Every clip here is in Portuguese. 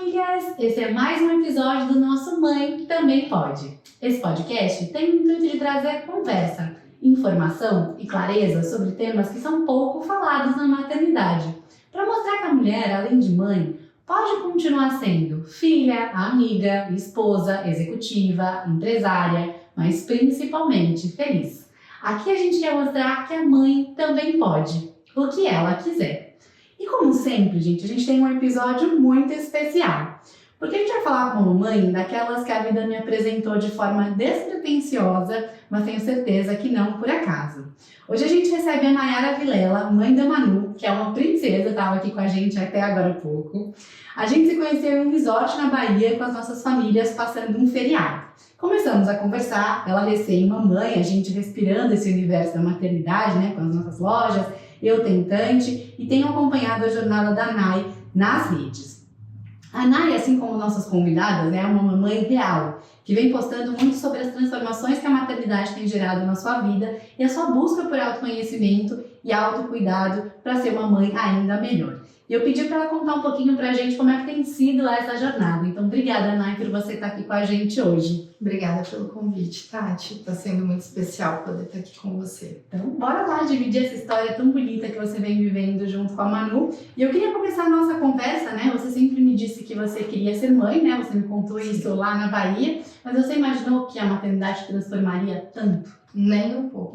famílias! Esse é mais um episódio do nosso Mãe Também Pode. Esse podcast tem o intuito de trazer conversa, informação e clareza sobre temas que são pouco falados na maternidade, para mostrar que a mulher, além de mãe, pode continuar sendo filha, amiga, esposa, executiva, empresária, mas principalmente feliz. Aqui a gente quer mostrar que a mãe também pode, o que ela quiser. E como sempre, gente, a gente tem um episódio muito especial. Porque a gente vai falar com a mamãe daquelas que a vida me apresentou de forma despretensiosa, mas tenho certeza que não por acaso. Hoje a gente recebe a Nayara Vilela, mãe da Manu, que é uma princesa, estava aqui com a gente até agora há pouco. A gente se conheceu em um resort na Bahia com as nossas famílias passando um feriado. Começamos a conversar, ela recém-mamãe, a gente respirando esse universo da maternidade, né, com as nossas lojas, eu tentante, e tenho acompanhado a jornada da Nay nas redes. A Nay, assim como nossas convidadas, é uma mamãe real, que vem postando muito sobre as transformações que a maternidade tem gerado na sua vida e a sua busca por autoconhecimento e autocuidado para ser uma mãe ainda melhor. E eu pedi para ela contar um pouquinho pra gente como é que tem sido essa jornada. Então, obrigada, Nay, por você estar aqui com a gente hoje. Obrigada pelo convite, Tati. Tá sendo muito especial poder estar aqui com você. Então, bora lá dividir essa história tão bonita que você vem vivendo junto com a Manu. E eu queria começar a nossa conversa, né? Você sempre me disse que você queria ser mãe, né? Você me contou isso lá na Bahia. Mas você imaginou que a maternidade transformaria tanto? Nem um pouco.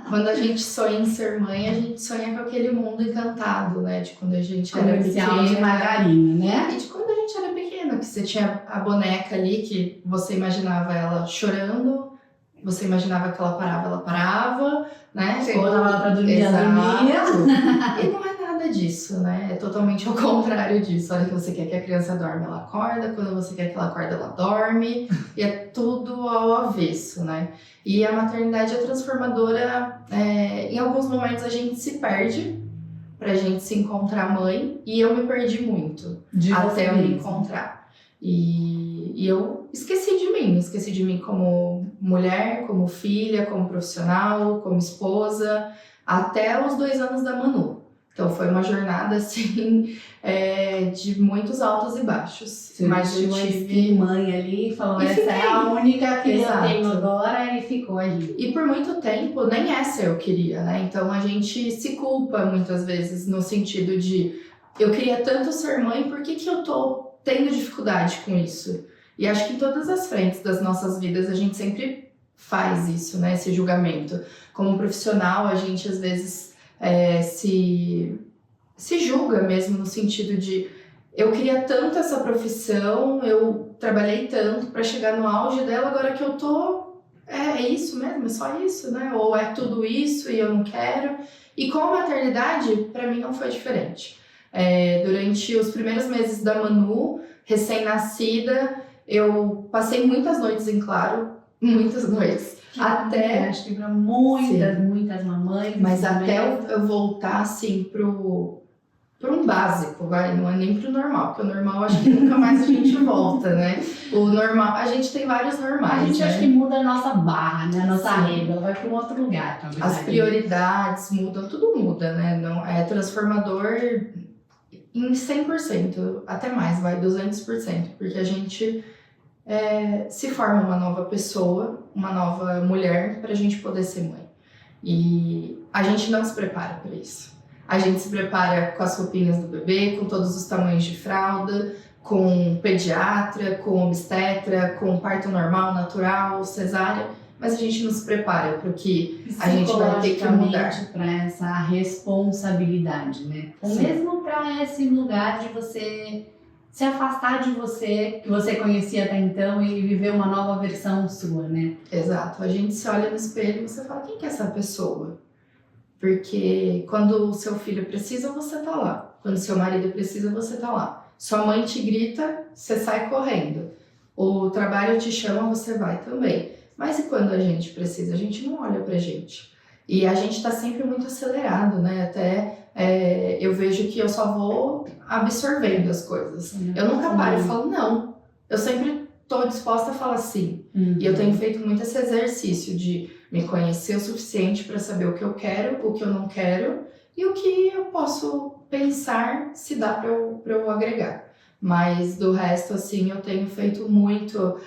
Quando a gente sonha em ser mãe, a gente sonha com aquele mundo encantado, né? De quando a gente era Comercial pequena. de margarina, né? E de quando a gente era pequena, que você tinha a boneca ali, que você imaginava ela chorando, você imaginava que ela parava, né? Você botava ela pra dormir, ela dormia. E não é nada disso, né? É totalmente ao contrário disso. Olha que você quer que a criança dorme, ela acorda. Quando você quer que ela acorde, ela dorme. E é tudo ao avesso, né? E a maternidade é transformadora. Em alguns momentos a gente se perde pra gente se encontrar mãe. E eu me perdi muito até eu me encontrar. E eu esqueci de mim como mulher, como filha, como profissional, como esposa, até os 2 anos da Manu. Então foi uma jornada assim de muitos altos e baixos. Você mas eu tive mãe ali e falou, essa é a única que eu tenho agora, e ficou ali. E por muito tempo nem essa eu queria, né? Então a gente se culpa muitas vezes no sentido de eu queria tanto ser mãe, por que eu tô tendo dificuldade com isso? E acho que em todas as frentes das nossas vidas a gente sempre faz isso, né? Esse julgamento. Como profissional, a gente às vezes se julga mesmo no sentido de eu queria tanto essa profissão, eu trabalhei tanto para chegar no auge dela, agora que eu tô, é isso mesmo, é só isso, né? Ou é tudo isso e eu não quero. E com a maternidade, para mim não foi diferente. Durante os primeiros meses da Manu, recém-nascida, eu passei muitas noites em claro, muitas noites. Até, acho que para muitas mamães. Mas até eu voltar assim pro um básico, não é nem pro normal, porque o normal acho que nunca mais a gente volta, né? O normal, a gente tem vários normais. A gente acha que muda a nossa barra, né? A nossa régua, ela vai para um outro lugar, talvez. As prioridades mudam, tudo muda, né? Não, é transformador em 100%, até mais, 200%, porque a gente se forma uma nova pessoa, uma nova mulher para a gente poder ser mãe. E a gente não se prepara para isso. A gente se prepara com as roupinhas do bebê, com todos os tamanhos de fralda, com pediatra, com obstetra, com parto normal, natural, cesárea, mas a gente não se prepara para o que a gente vai ter que mudar. Para essa responsabilidade, né? Ou mesmo para esse lugar de você se afastar de você, que você conhecia até então, e viver uma nova versão sua, né? Exato. A gente se olha no espelho e você fala, quem que é essa pessoa? Porque quando o seu filho precisa, você tá lá. Quando seu marido precisa, você tá lá. Sua mãe te grita, você sai correndo. O trabalho te chama, você vai também. Mas e quando a gente precisa? A gente não olha pra gente. E a gente tá sempre muito acelerado, né? Até eu vejo que eu só vou absorvendo as coisas. Eu nunca paro e falo não. Eu sempre tô disposta a falar sim. E eu tenho feito muito esse exercício de me conhecer o suficiente para saber o que eu quero, o que eu não quero e o que eu posso pensar se dá para eu agregar. Mas do resto, assim, eu tenho feito muito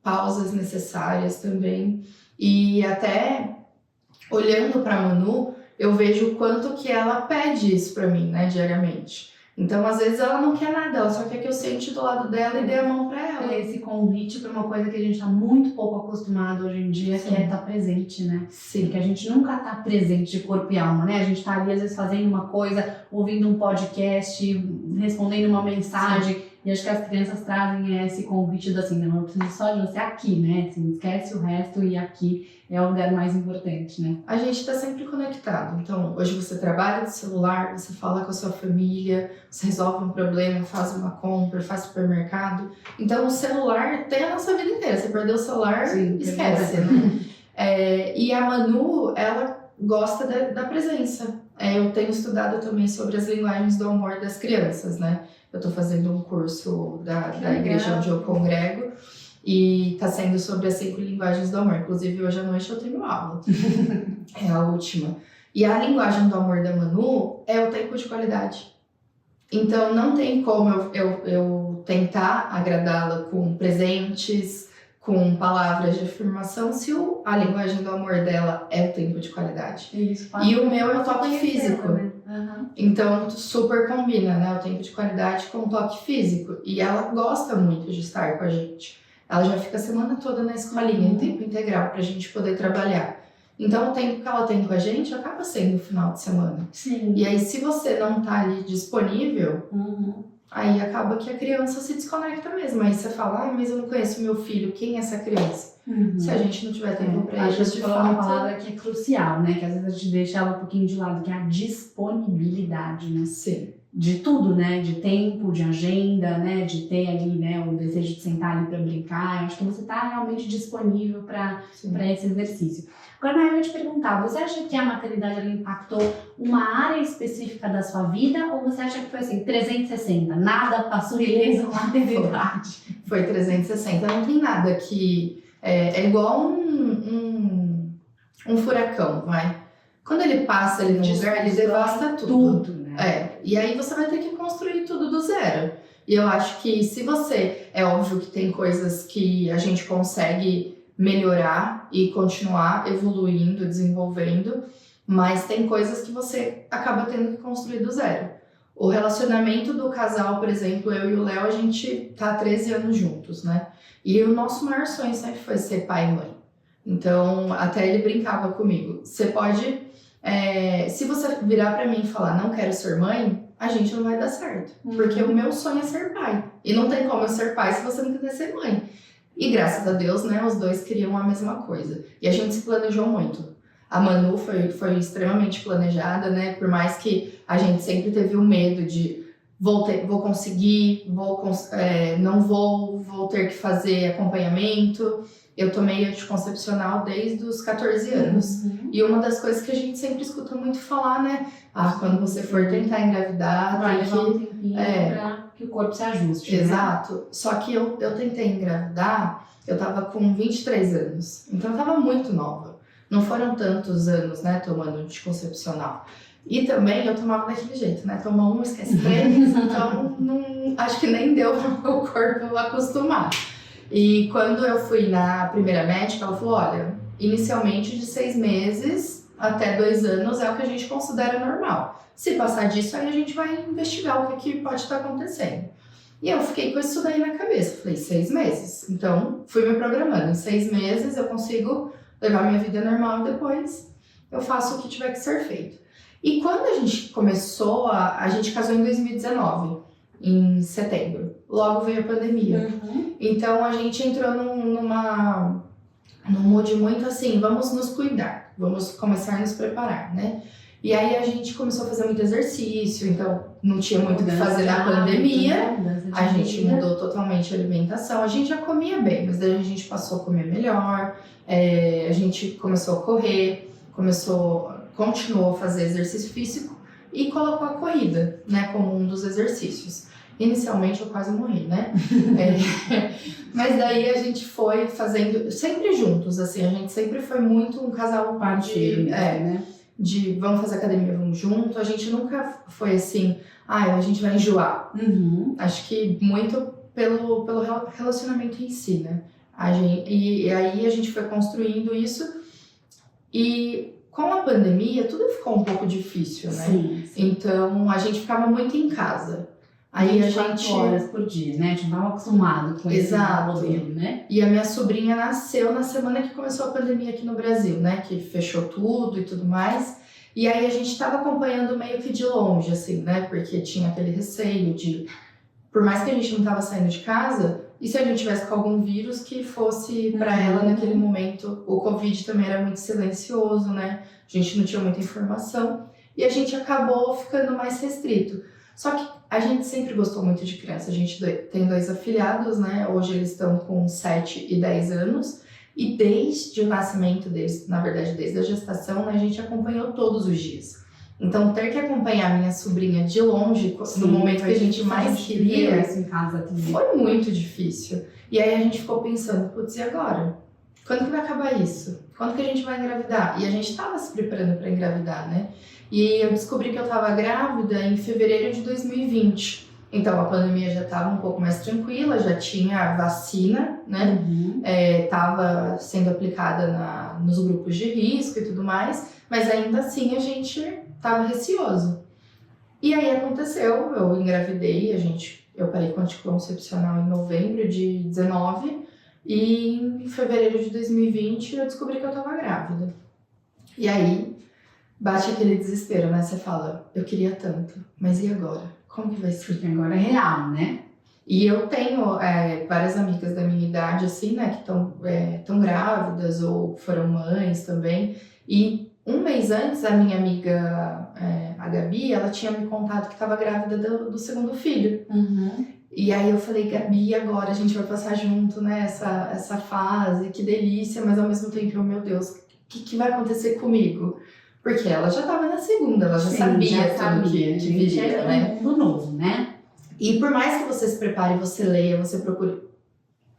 pausas necessárias também. E até olhando para a Manu, eu vejo o quanto que ela pede isso para mim, né, diariamente. Então, às vezes, ela não quer nada, ela só quer que eu sente do lado dela e dê a mão para ela. Esse convite para uma coisa que a gente está muito pouco acostumado hoje em dia, que é estar presente, né? Sim. Porque a gente nunca está presente de corpo e alma, né? A gente está ali, às vezes, fazendo uma coisa, ouvindo um podcast, respondendo uma mensagem. Sim. E acho que as crianças trazem esse convite do assim, não, eu preciso só de você aqui, né? Assim, esquece o resto e aqui é o lugar mais importante, né? A gente está sempre conectado. Então, hoje você trabalha do celular, você fala com a sua família, você resolve um problema, faz uma compra, faz supermercado. Então, o celular tem a nossa vida inteira. Você perdeu o celular, sim, esquece, né? E a Manu, ela gosta da presença. Eu tenho estudado também sobre as linguagens do amor das crianças, né? Eu estou fazendo um curso da igreja onde eu congrego e está sendo sobre as 5 linguagens do amor. Inclusive, hoje à noite eu tenho aula. É a última. E a linguagem do amor da Manu é o tempo de qualidade. Então, não tem como eu tentar agradá-la com presentes, com palavras de afirmação, se a linguagem do amor dela é o tempo de qualidade. Isso, e o meu é o toque físico. Uhum. Então, super combina, né? O tempo de qualidade com o toque físico. E ela gosta muito de estar com a gente. Ela já fica a semana toda na escolinha, em tempo integral, pra gente poder trabalhar. Então, o tempo que ela tem com a gente acaba sendo o final de semana. Sim. E aí, se você não tá ali disponível, aí acaba que a criança se desconecta mesmo. Aí você fala, mas eu não conheço meu filho, quem é essa criança? Se a gente não tiver tempo pra ele, de falar uma palavra que é crucial, né? Que às vezes a gente deixa ela um pouquinho de lado, que é a disponibilidade, né? Sim. De tudo, né? De tempo, de agenda, né? De ter ali, né? O desejo de sentar ali para brincar. Eu acho que você tá realmente disponível para esse exercício. Agora, eu ia te perguntar, você acha que a maternidade ela impactou uma área específica da sua vida ou você acha que foi assim, 360? Nada passou ileso na maternidade? Foi 360. Não tem nada que... É igual um furacão, vai. Quando ele passa ali no lugar, ele devasta tudo. Né? E aí você vai ter que construir tudo do zero. E eu acho que se você... É óbvio que tem coisas que a gente consegue melhorar e continuar evoluindo, desenvolvendo, mas tem coisas que você acaba tendo que construir do zero. O relacionamento do casal, por exemplo, eu e o Léo, a gente tá há 13 anos juntos, né? E o nosso maior sonho sempre foi ser pai e mãe. Então, até ele brincava comigo. Você pode... se você virar pra mim e falar, não quero ser mãe, a gente não vai dar certo. Porque o meu sonho é ser pai. E não tem como eu ser pai se você não quiser ser mãe. E graças a Deus, né, os dois queriam a mesma coisa. E a gente se planejou muito. A Manu foi extremamente planejada, né? Por mais que a gente sempre teve o medo de vou conseguir, não vou ter que fazer acompanhamento. Eu tomei anticoncepcional desde os 14 anos. E uma das coisas que a gente sempre escuta muito falar, né? Quando você for tentar engravidar, vai levar um tempinho pra que o corpo se ajuste. Exato. Né? Só que eu tentei engravidar, eu tava com 23 anos. Então eu tava muito nova. Não foram tantos anos, né, tomando anticoncepcional. E também eu tomava daquele jeito, né? Toma um, esquece 3. Então acho que nem deu pro meu corpo acostumar. E quando eu fui na primeira médica, ela falou, olha, inicialmente de 6 meses até 2 anos é o que a gente considera normal. Se passar disso, aí a gente vai investigar o que pode estar acontecendo. E eu fiquei com isso daí na cabeça. Falei, 6 meses. Então, fui me programando. Em 6 meses eu consigo levar minha vida normal e depois eu faço o que tiver que ser feito. E quando a gente começou, a gente casou em 2019, em setembro. Logo veio a pandemia. Então, a gente entrou num mood muito assim, vamos nos cuidar, vamos começar a nos preparar, né? E aí a gente começou a fazer muito exercício, então não tinha muito o que fazer na pandemia. A gente mudou totalmente a alimentação. A gente já comia bem, mas daí a gente passou a comer melhor. A gente começou a correr, continuou a fazer exercício físico e colocou a corrida, né, como um dos exercícios. Inicialmente eu quase morri, né? Mas daí a gente foi fazendo, sempre juntos, assim, a gente sempre foi muito um casal parceiro, né? de vamos fazer academia, vamos junto. A gente nunca foi assim, a gente vai enjoar. Acho que muito pelo relacionamento em si, né? E aí a gente foi construindo isso e com a pandemia tudo ficou um pouco difícil, né? Sim. Então a gente ficava muito em casa. Aí a gente 24 horas por dia, né? A gente não estava acostumado com esse modelo, né? E a minha sobrinha nasceu na semana que começou a pandemia aqui no Brasil, né? Que fechou tudo e tudo mais. E aí a gente estava acompanhando meio que de longe, assim, né? Porque tinha aquele receio de, por mais que a gente não estava saindo de casa, e se a gente tivesse com algum vírus que fosse para ela naquele momento? O Covid também era muito silencioso, né? A gente não tinha muita informação e a gente acabou ficando mais restrito. Só que a gente sempre gostou muito de criança. A gente tem 2 afilhados, né? Hoje eles estão com 7 e 10 anos. E desde o nascimento deles, na verdade, desde a gestação, né, a gente acompanhou todos os dias. Então, ter que acompanhar a minha sobrinha de longe, no momento que a gente mais queria, isso em casa também. foi muito difícil. E aí a gente ficou pensando, putz, e agora? Quando que vai acabar isso? Quando que a gente vai engravidar? E a gente estava se preparando para engravidar, né? E eu descobri que eu estava grávida em fevereiro de 2020. Então a pandemia já estava um pouco mais tranquila, já tinha vacina, né? Estava sendo aplicada nos grupos de risco e tudo mais, mas ainda assim a gente estava receoso. E aí aconteceu, eu engravidei, eu parei com anticoncepcional em novembro de 19 e em fevereiro de 2020 eu descobri que eu estava grávida. E aí bate aquele desespero, né? Você fala, eu queria tanto, mas e agora? Como que vai ser? Porque agora é real, né? E eu tenho várias amigas da minha idade, assim, né, que estão grávidas ou foram mães também. E um mês antes, a minha amiga, a Gabi, ela tinha me contado que estava grávida do segundo filho. E aí eu falei, Gabi, agora a gente vai passar junto, né, essa fase, que delícia, mas ao mesmo tempo, meu Deus, o que vai acontecer comigo? Porque ela já estava na segunda, ela já sabia tudo que viria, né? É um mundo novo, né? E por mais que você se prepare, você leia, você procure,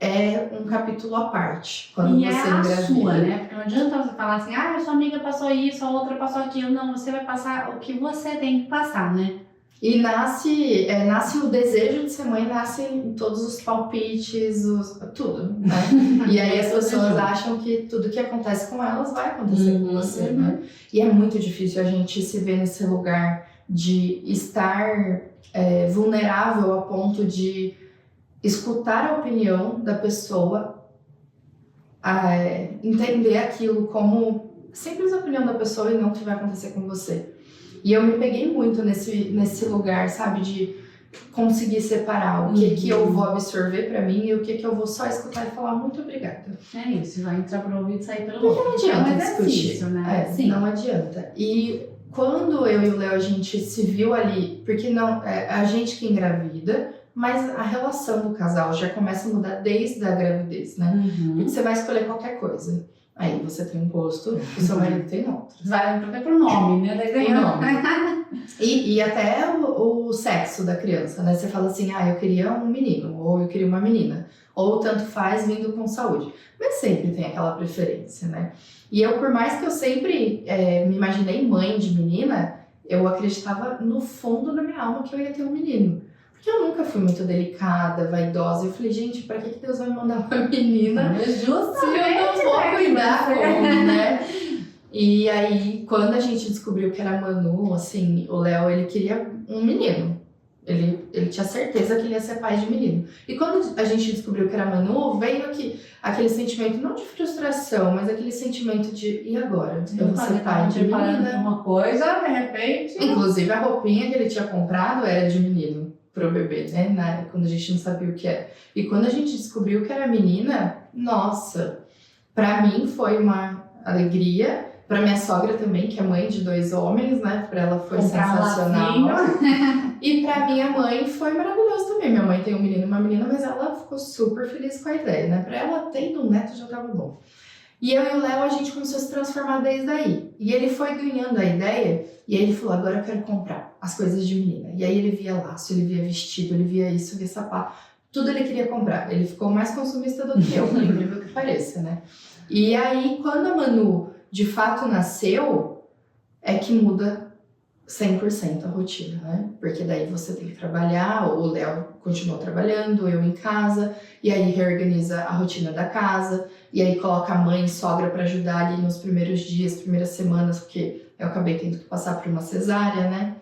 é um capítulo à parte quando E você é a engravida. sua, né? Porque não adianta você falar assim, sua amiga passou isso, a outra passou aquilo. Não, você vai passar o que você tem que passar, né? E nasce o desejo de ser mãe, nascem todos os palpites, tudo, né? E aí as pessoas acham que tudo que acontece com elas vai acontecer com você, né? E é muito difícil a gente se ver nesse lugar de estar vulnerável a ponto de escutar a opinião da pessoa, entender aquilo como simples opinião da pessoa e não o que vai acontecer com você. E eu me peguei muito nesse lugar, sabe, de conseguir separar o que eu vou absorver pra mim e o que eu vou só escutar e falar muito obrigada. É isso, vai entrar pelo ouvido e sair pelo outro. Não adianta discutir. Difícil, né? Sim. Não adianta. E quando eu e o Léo, a gente se viu ali, porque não a gente que engravida, mas a relação do casal já começa a mudar desde a gravidez, né? Porque você vai escolher qualquer coisa. Aí você tem um posto, o seu marido tem outro. Vai até pro nome, né? Tem nome. E até o sexo da criança, né? Você fala assim, eu queria um menino, ou eu queria uma menina. Ou tanto faz vindo com saúde. Mas sempre tem aquela preferência, né? E eu, por mais que eu sempre me imaginei mãe de menina, eu acreditava no fundo da minha alma que eu ia ter um menino. Porque eu nunca fui muito delicada, vaidosa. Eu falei, gente, pra que Deus vai mandar uma menina se eu não vou cuidar como, né? E aí, quando a gente descobriu que era Manu, assim, o Léo, ele queria um menino. Ele tinha certeza que ele ia ser pai de menino. E quando a gente descobriu que era Manu, veio aquele sentimento, não de frustração, mas aquele sentimento de, e agora? Eu vou ser pai de menina. Uma coisa, de repente... Inclusive, a roupinha que ele tinha comprado era de menino pro bebê, né? Quando a gente não sabia o que era. E quando a gente descobriu que era menina, nossa, pra mim foi uma alegria. Pra minha sogra também, que é mãe de 2 homens, né? Pra ela foi sensacional. E pra minha mãe foi maravilhoso também. Minha mãe tem um menino e uma menina, mas ela ficou super feliz com a ideia, né? Pra ela, tendo um neto já tava bom. E eu e o Léo, a gente começou a se transformar desde aí. E ele foi ganhando a ideia, e aí ele falou, agora eu quero comprar as coisas de menina. E aí ele via laço, ele via vestido, ele via isso, via sapato. Tudo ele queria comprar. Ele ficou mais consumista do que eu, por incrível que pareça, né? E aí, quando a Manu de fato nasceu, é que muda 100% a rotina, né? Porque daí você tem que trabalhar, o Léo continua trabalhando, eu em casa, e aí reorganiza a rotina da casa, e aí coloca a mãe e sogra para ajudar ali nos primeiros dias, primeiras semanas, porque eu acabei tendo que passar por uma cesárea, né?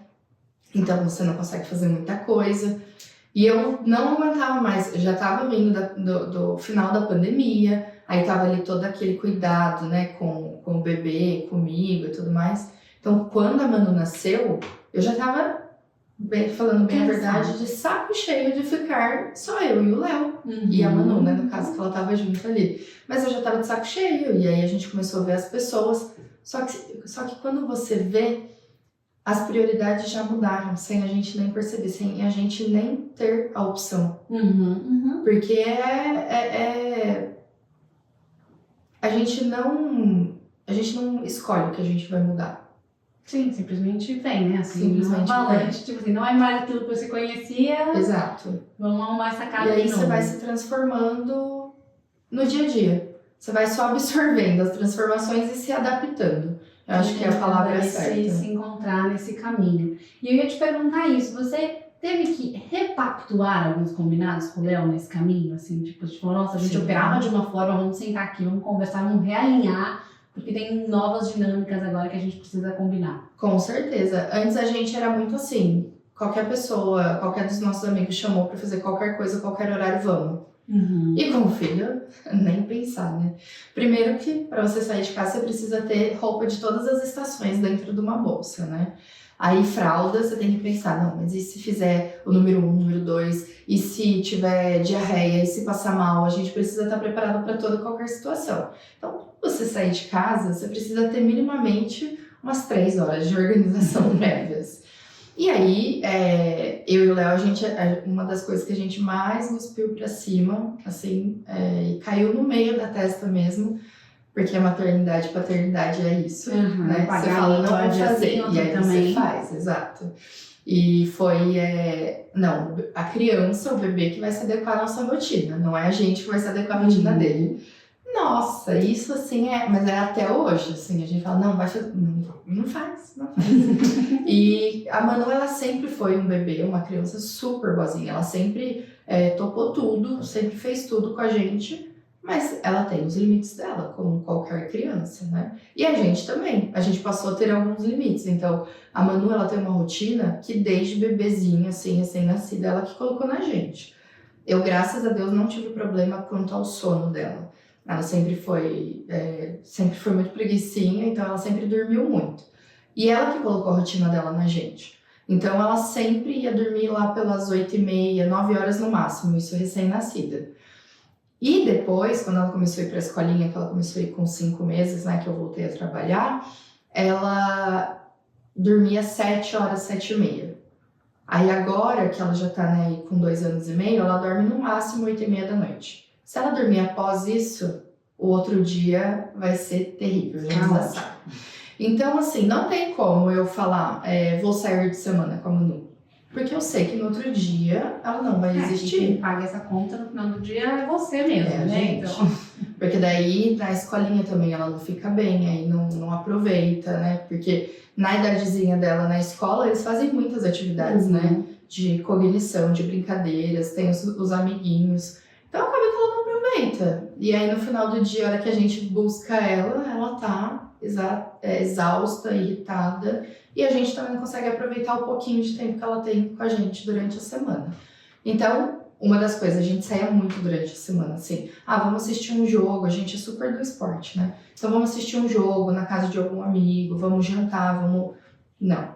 Então você não consegue fazer muita coisa. E eu não aguentava mais, eu já estava vindo do final da pandemia, aí tava ali todo aquele cuidado, né, com o bebê, comigo e tudo mais. Então, quando a Manu nasceu, eu já tava, falando bem a verdade, de saco cheio de ficar só eu e o Léo. E a Manu, né, no caso, que ela tava junto ali. Mas eu já tava de saco cheio, e aí a gente começou a ver as pessoas. Só que quando você vê, as prioridades já mudaram, sem a gente nem perceber, sem a gente nem ter a opção. Porque a gente não escolhe o que a gente vai mudar. Sim, simplesmente vem, né? Assim, Simplesmente valente, tipo assim, não é mais aquilo que você conhecia. Exato. Vamos arrumar essa casa E aí de novo. você vai se transformando no dia a dia. Você vai só absorvendo as transformações e se adaptando. Eu acho que a palavra é certa. Se encontrar nesse caminho. E eu ia te perguntar isso, você teve que repactuar alguns combinados com o Léo nesse caminho? Assim, tipo, nossa, a gente Sim. operava de uma forma, vamos sentar aqui, vamos conversar, vamos realinhar, porque tem novas dinâmicas agora que a gente precisa combinar. Com certeza. Antes a gente era muito assim, qualquer pessoa, qualquer dos nossos amigos chamou pra fazer qualquer coisa, qualquer horário, vamos. E como filho, nem pensar, né? Primeiro que para você sair de casa você precisa ter roupa de todas as estações dentro de uma bolsa, né? Aí fralda, você tem que pensar, não, mas e se fizer o número 1, o número 2? E se tiver diarreia, e se passar mal? A gente precisa estar preparado para toda e qualquer situação. Então, quando você sair de casa, você precisa ter minimamente umas 3 horas de organização prévias. E aí, eu e o Léo, uma das coisas que a gente mais cuspiu pra cima, assim, e caiu no meio da testa mesmo, porque a maternidade e paternidade é isso, né? Você fala, não pode fazer, e aí você faz, exato. E foi, não, a criança, o bebê que vai se adequar à nossa rotina, não é a gente que vai se adequar à rotina dele. Nossa, isso assim mas é até hoje, assim, a gente fala, não, vai fazer, não faz. E a Manu, ela sempre foi um bebê, uma criança super boazinha, ela sempre topou tudo, sempre fez tudo com a gente, mas ela tem os limites dela, como qualquer criança, né? E a gente também, a gente passou a ter alguns limites, então a Manu, ela tem uma rotina que desde bebezinha, assim, recém-nascida, ela que colocou na gente. Eu, graças a Deus, não tive problema quanto ao sono dela. Ela sempre foi muito preguicinha, então ela sempre dormiu muito. E ela que colocou a rotina dela na gente. Então ela sempre ia dormir lá pelas 8h30, 9 horas no máximo, isso recém-nascida. E depois, quando ela começou a ir para a escolinha, que ela começou a ir com 5 meses, né, que eu voltei a trabalhar, ela dormia 7 horas, 7h30. Aí agora, que ela já tá, né, com 2 anos e meio, ela dorme no máximo 8h30 da noite. Se ela dormir após isso, o outro dia vai ser terrível, já sabe. Então, assim, não tem como eu falar, vou sair de semana com a Manu. Porque eu sei que no outro dia ela não vai existir. Quem paga essa conta no final do dia é você mesmo, né? Gente. Então... Porque daí na escolinha também ela não fica bem, aí não aproveita, né? Porque na idadezinha dela na escola eles fazem muitas atividades, né? De cognição, de brincadeiras, tem os amiguinhos. Então acaba que ela não aproveita. E aí no final do dia, a hora que a gente busca ela tá exausta, irritada. E a gente também não consegue aproveitar o pouquinho de tempo que ela tem com a gente durante a semana. Então, uma das coisas, a gente saía muito durante a semana, assim. Vamos assistir um jogo, a gente é super do esporte, né? Então vamos assistir um jogo na casa de algum amigo, vamos jantar, vamos... Não.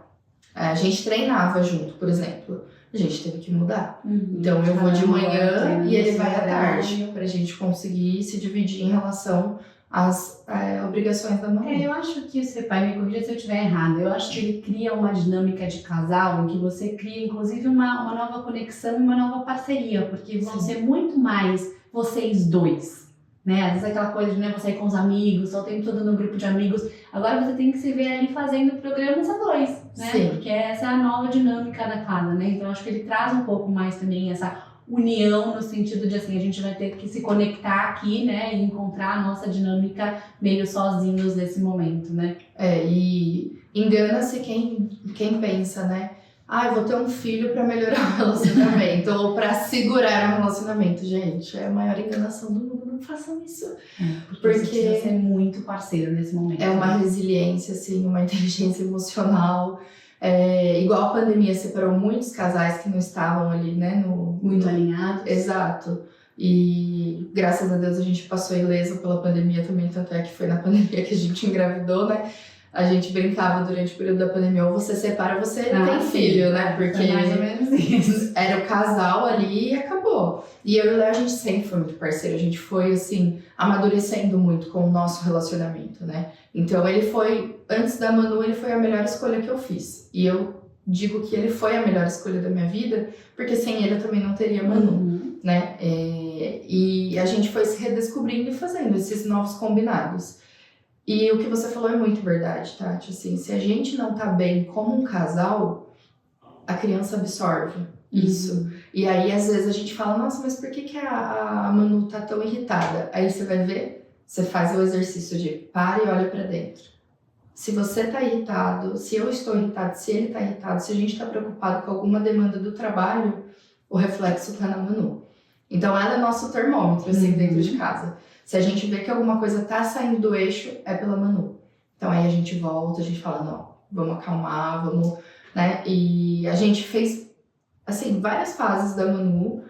A gente treinava junto, por exemplo. A gente teve que mudar. Então eu vou de manhã e ele vai à tarde, pra gente conseguir se dividir em relação às obrigações da mãe. Eu acho que você, pai, me corrija se eu estiver errado. Eu acho que ele cria uma dinâmica de casal em que você cria, inclusive, uma nova conexão e uma nova parceria, porque vão ser muito mais vocês dois, né? Às vezes aquela coisa de você ir com os amigos, só o tempo todo no grupo de amigos. Agora você tem que se ver ali fazendo programas a dois, né? Sim. Porque essa é a nova dinâmica da casa, né? Então acho que ele traz um pouco mais também essa união no sentido de assim, a gente vai ter que se conectar aqui, né? E encontrar a nossa dinâmica meio sozinhos nesse momento, né? E Engana-se quem pensa, né? Ah, eu vou ter um filho pra melhorar o relacionamento ou pra segurar o relacionamento. Gente, é a maior enganação do mundo. Não façam isso. Porque você precisa ser muito parceiro nesse momento. É uma resiliência, assim, uma inteligência emocional. Igual a pandemia separou muitos casais que não estavam ali, né? Muito alinhados. Exato. E graças a Deus a gente passou ileso pela pandemia também, tanto é que foi na pandemia que a gente engravidou, né? A gente brincava durante o período da pandemia, ou você separa ou você tem filho, né? Porque foi mais ou menos isso. era o casal ali e acabou. E eu e o Léo, a gente sempre foi muito parceiro, a gente foi, assim, amadurecendo muito com o nosso relacionamento, né? Então ele foi, antes da Manu, ele foi a melhor escolha que eu fiz. E eu digo que ele foi a melhor escolha da minha vida, porque sem ele eu também não teria Manu, né? E a gente foi se redescobrindo e fazendo esses novos combinados. E o que você falou é muito verdade, Tati. Assim, se a gente não tá bem como um casal, a criança absorve isso. E aí, às vezes, a gente fala, nossa, mas por que a Manu tá tão irritada? Aí você vai ver, você faz o exercício de para e olha pra dentro. Se você tá irritado, se eu estou irritado, se ele tá irritado, se a gente tá preocupado com alguma demanda do trabalho, o reflexo tá na Manu. Então, ela é nosso termômetro, assim, dentro de casa. Se a gente vê que alguma coisa tá saindo do eixo, é pela Manu. Então aí a gente volta, a gente fala, não, vamos acalmar, vamos, né? E a gente fez, assim, várias fases da Manu,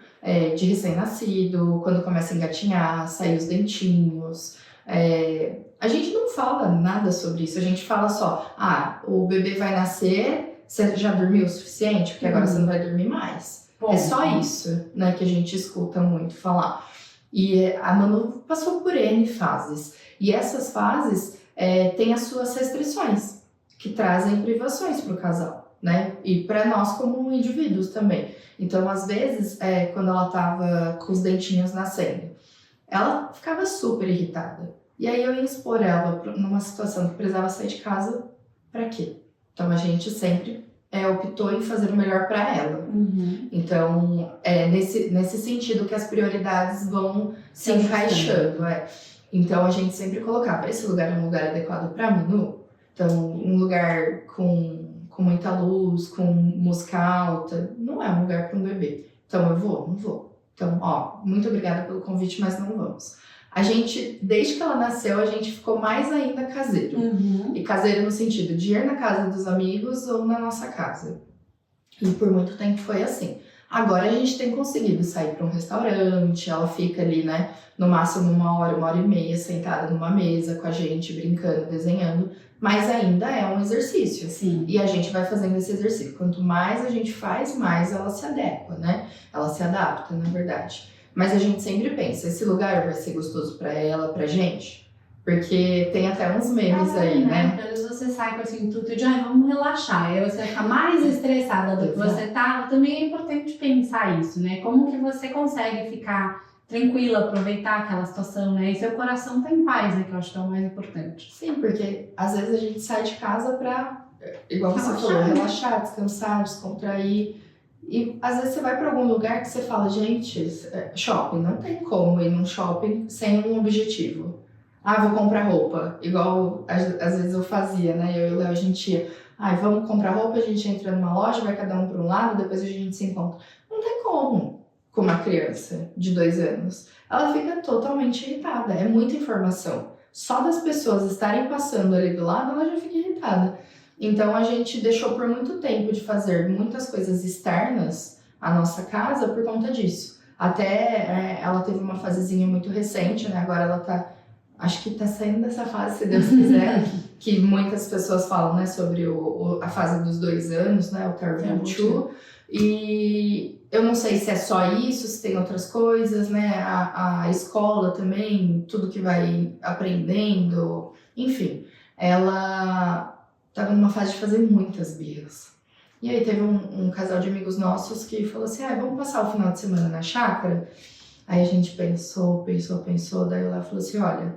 de recém-nascido, quando começa a engatinhar, sair os dentinhos. A gente não fala nada sobre isso, a gente fala só, o bebê vai nascer, você já dormiu o suficiente? Porque agora você não vai dormir mais. É só isso, né, que a gente escuta muito falar. E a Manu passou por N fases. E essas fases têm as suas restrições, que trazem privações para o casal, né? E para nós como indivíduos também. Então, às vezes, quando ela estava com os dentinhos nascendo, ela ficava super irritada. E aí eu ia expor ela numa situação que precisava sair de casa, para quê? Então, a gente sempre optou em fazer o melhor para ela. Então, nesse sentido que as prioridades vão se encaixando. Então, a gente sempre colocava, esse lugar é um lugar adequado para Manu? Então, um lugar com muita luz, com música alta, não é um lugar para um bebê. Então, eu vou? Não vou. Então, muito obrigada pelo convite, mas não vamos. A gente, desde que ela nasceu, a gente ficou mais ainda caseiro. E caseiro no sentido de ir na casa dos amigos ou na nossa casa. E por muito tempo foi assim. Agora a gente tem conseguido sair para um restaurante, ela fica ali, né, no máximo 1 hora, 1 hora e meia, sentada numa mesa com a gente, brincando, desenhando. Mas ainda é um exercício. Sim. E a gente vai fazendo esse exercício. Quanto mais a gente faz, mais ela se adequa, né? Ela se adapta, na verdade. Mas a gente sempre pensa, esse lugar vai ser gostoso pra ela, pra gente? Porque tem até uns memes aí, né? Às vezes você sai com esse intuito de, vamos relaxar. Aí você fica mais estressada do que você tá. Também é importante pensar isso, né? Como que você consegue ficar tranquila, aproveitar aquela situação, né? E seu coração tá em paz, né? Que eu acho que é o mais importante. Sim, porque às vezes a gente sai de casa pra, igual Relaxar, você falou, relaxar, descansar, descontrair. E às vezes você vai para algum lugar que você fala, gente, shopping, não tem como ir num shopping sem um objetivo. Vou comprar roupa, igual às vezes eu fazia, né? Eu e o Léo, a gente ia, vamos comprar roupa, a gente entra numa loja, vai cada um para um lado, depois a gente se encontra. Não tem como com uma criança de 2 anos. Ela fica totalmente irritada, é muita informação. Só das pessoas estarem passando ali do lado, ela já fica irritada. Então, a gente deixou por muito tempo de fazer muitas coisas externas à nossa casa por conta disso. Até ela teve uma fasezinha muito recente, né? Agora ela acho que tá saindo dessa fase, se Deus quiser, que muitas pessoas falam, né? Sobre a fase dos 2 anos, né? O Terrible 2. E eu não sei se é só isso, se tem outras coisas, né? A escola também, tudo que vai aprendendo, enfim. Ela tava numa fase de fazer muitas birras. E aí teve um casal de amigos nossos que falou assim, vamos passar o final de semana na chácara? Aí a gente pensou, daí o Léo falou assim, olha,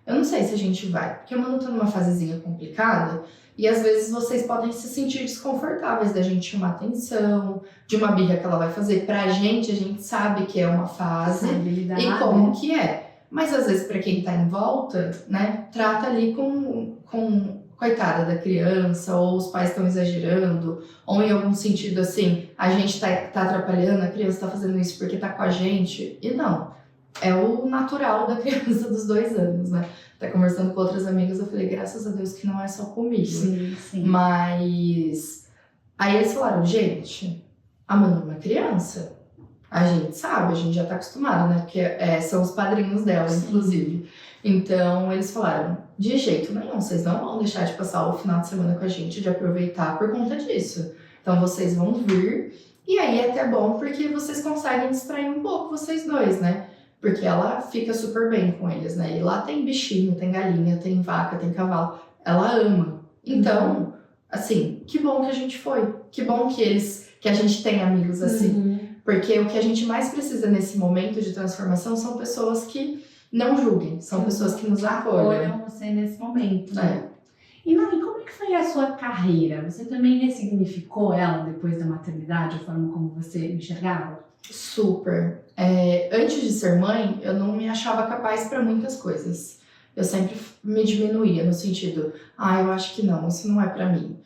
eu não sei se a gente vai, porque a Manu tá numa fasezinha complicada, e às vezes vocês podem se sentir desconfortáveis da gente chamar atenção, de uma birra que ela vai fazer. Pra gente, a gente sabe que é uma fase e como que é. Mas às vezes pra quem tá em volta, né, trata ali com coitada da criança, ou os pais estão exagerando, ou em algum sentido assim, a gente tá atrapalhando, a criança tá fazendo isso porque tá com a gente. E não, é o natural da criança dos 2 anos, né? Até conversando com outras amigas, eu falei, graças a Deus que não é só comigo. Sim. Mas aí eles falaram, gente, a Manu é uma criança. A gente sabe, a gente já tá acostumado, né? Porque são os padrinhos dela, inclusive. Então, eles falaram, de jeito nenhum, vocês não vão deixar de passar o final de semana com a gente, de aproveitar por conta disso. Então, vocês vão vir, e aí é até bom, porque vocês conseguem distrair um pouco vocês dois, né? Porque ela fica super bem com eles, né? E lá tem bichinho, tem galinha, tem vaca, tem cavalo. Ela ama. Então, assim, que bom que a gente foi. Que bom que a gente tem amigos assim. Porque o que a gente mais precisa nesse momento de transformação são pessoas que não julguem, são pessoas que nos acolham. Acolham você nesse momento, né? E Mari, como é que foi a sua carreira? Você também ressignificou ela depois da maternidade, a forma como você enxergava? Super. Antes de ser mãe, eu não me achava capaz para muitas coisas. Eu sempre me diminuía no sentido, eu acho que não, isso não é para mim.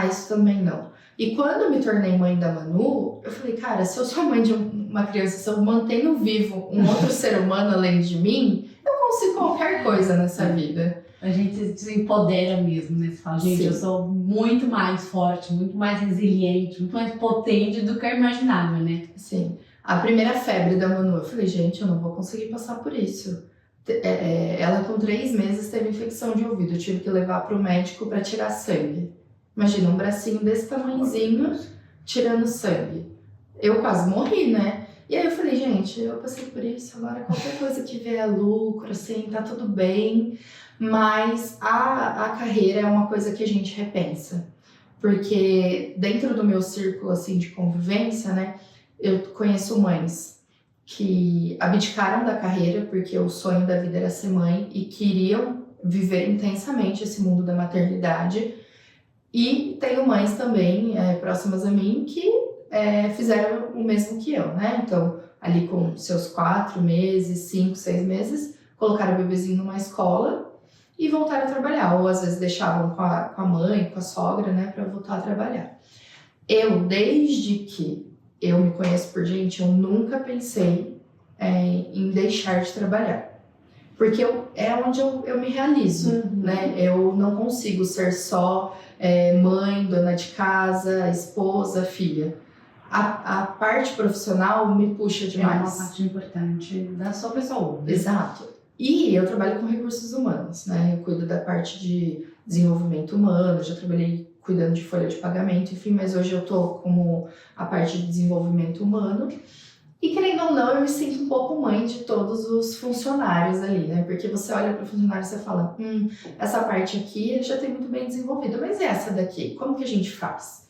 Isso também não. E quando eu me tornei mãe da Manu, eu falei, cara, se eu sou mãe de uma criança, se eu mantenho vivo um outro ser humano além de mim, eu consigo qualquer coisa nessa vida. A gente se empodera mesmo, né? Você fala, gente, eu sou muito mais forte, muito mais resiliente, muito mais potente do que eu imaginava, né? Sim. A primeira febre da Manu, eu falei, gente, eu não vou conseguir passar por isso. Ela com 3 meses teve infecção de ouvido, eu tive que levar para o médico para tirar sangue. Imagina, um bracinho desse tamanhozinho, tirando sangue. Eu quase morri, né? E aí eu falei, gente, eu passei por isso, agora qualquer coisa que vier é lucro, assim, tá tudo bem. Mas a carreira é uma coisa que a gente repensa. Porque dentro do meu círculo, assim, de convivência, né, eu conheço mães que abdicaram da carreira porque o sonho da vida era ser mãe e queriam viver intensamente esse mundo da maternidade. E tenho mães também próximas a mim que fizeram o mesmo que eu, né? Então, ali com seus 4 meses, 5, 6 meses, colocaram o bebezinho numa escola e voltaram a trabalhar. Ou às vezes deixavam com a mãe, com a sogra, né? Para voltar a trabalhar. Eu, desde que eu me conheço por gente, eu nunca pensei em deixar de trabalhar. Porque é onde eu me realizo, né? Eu não consigo ser só mãe, dona de casa, esposa, filha. A parte profissional me puxa demais. É uma parte importante da sua pessoa. Exato. E eu trabalho com recursos humanos, né? Eu cuido da parte de desenvolvimento humano, já trabalhei cuidando de folha de pagamento, enfim, mas hoje eu tô como a parte de desenvolvimento humano. E querendo ou não, eu me sinto um pouco mãe de todos os funcionários ali, né? Porque você olha para o funcionário e você fala, essa parte aqui ele já tem muito bem desenvolvida, mas e essa daqui? Como que a gente faz?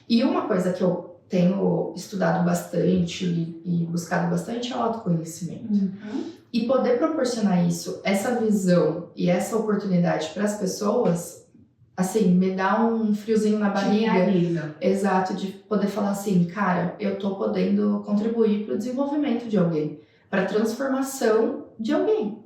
E uma coisa que eu tenho estudado bastante e buscado bastante é o autoconhecimento. E poder proporcionar isso, essa visão e essa oportunidade para as pessoas, assim, me dá um friozinho na barriga. Exato, de poder falar assim, cara, eu tô podendo contribuir para o desenvolvimento de alguém, para a transformação de alguém.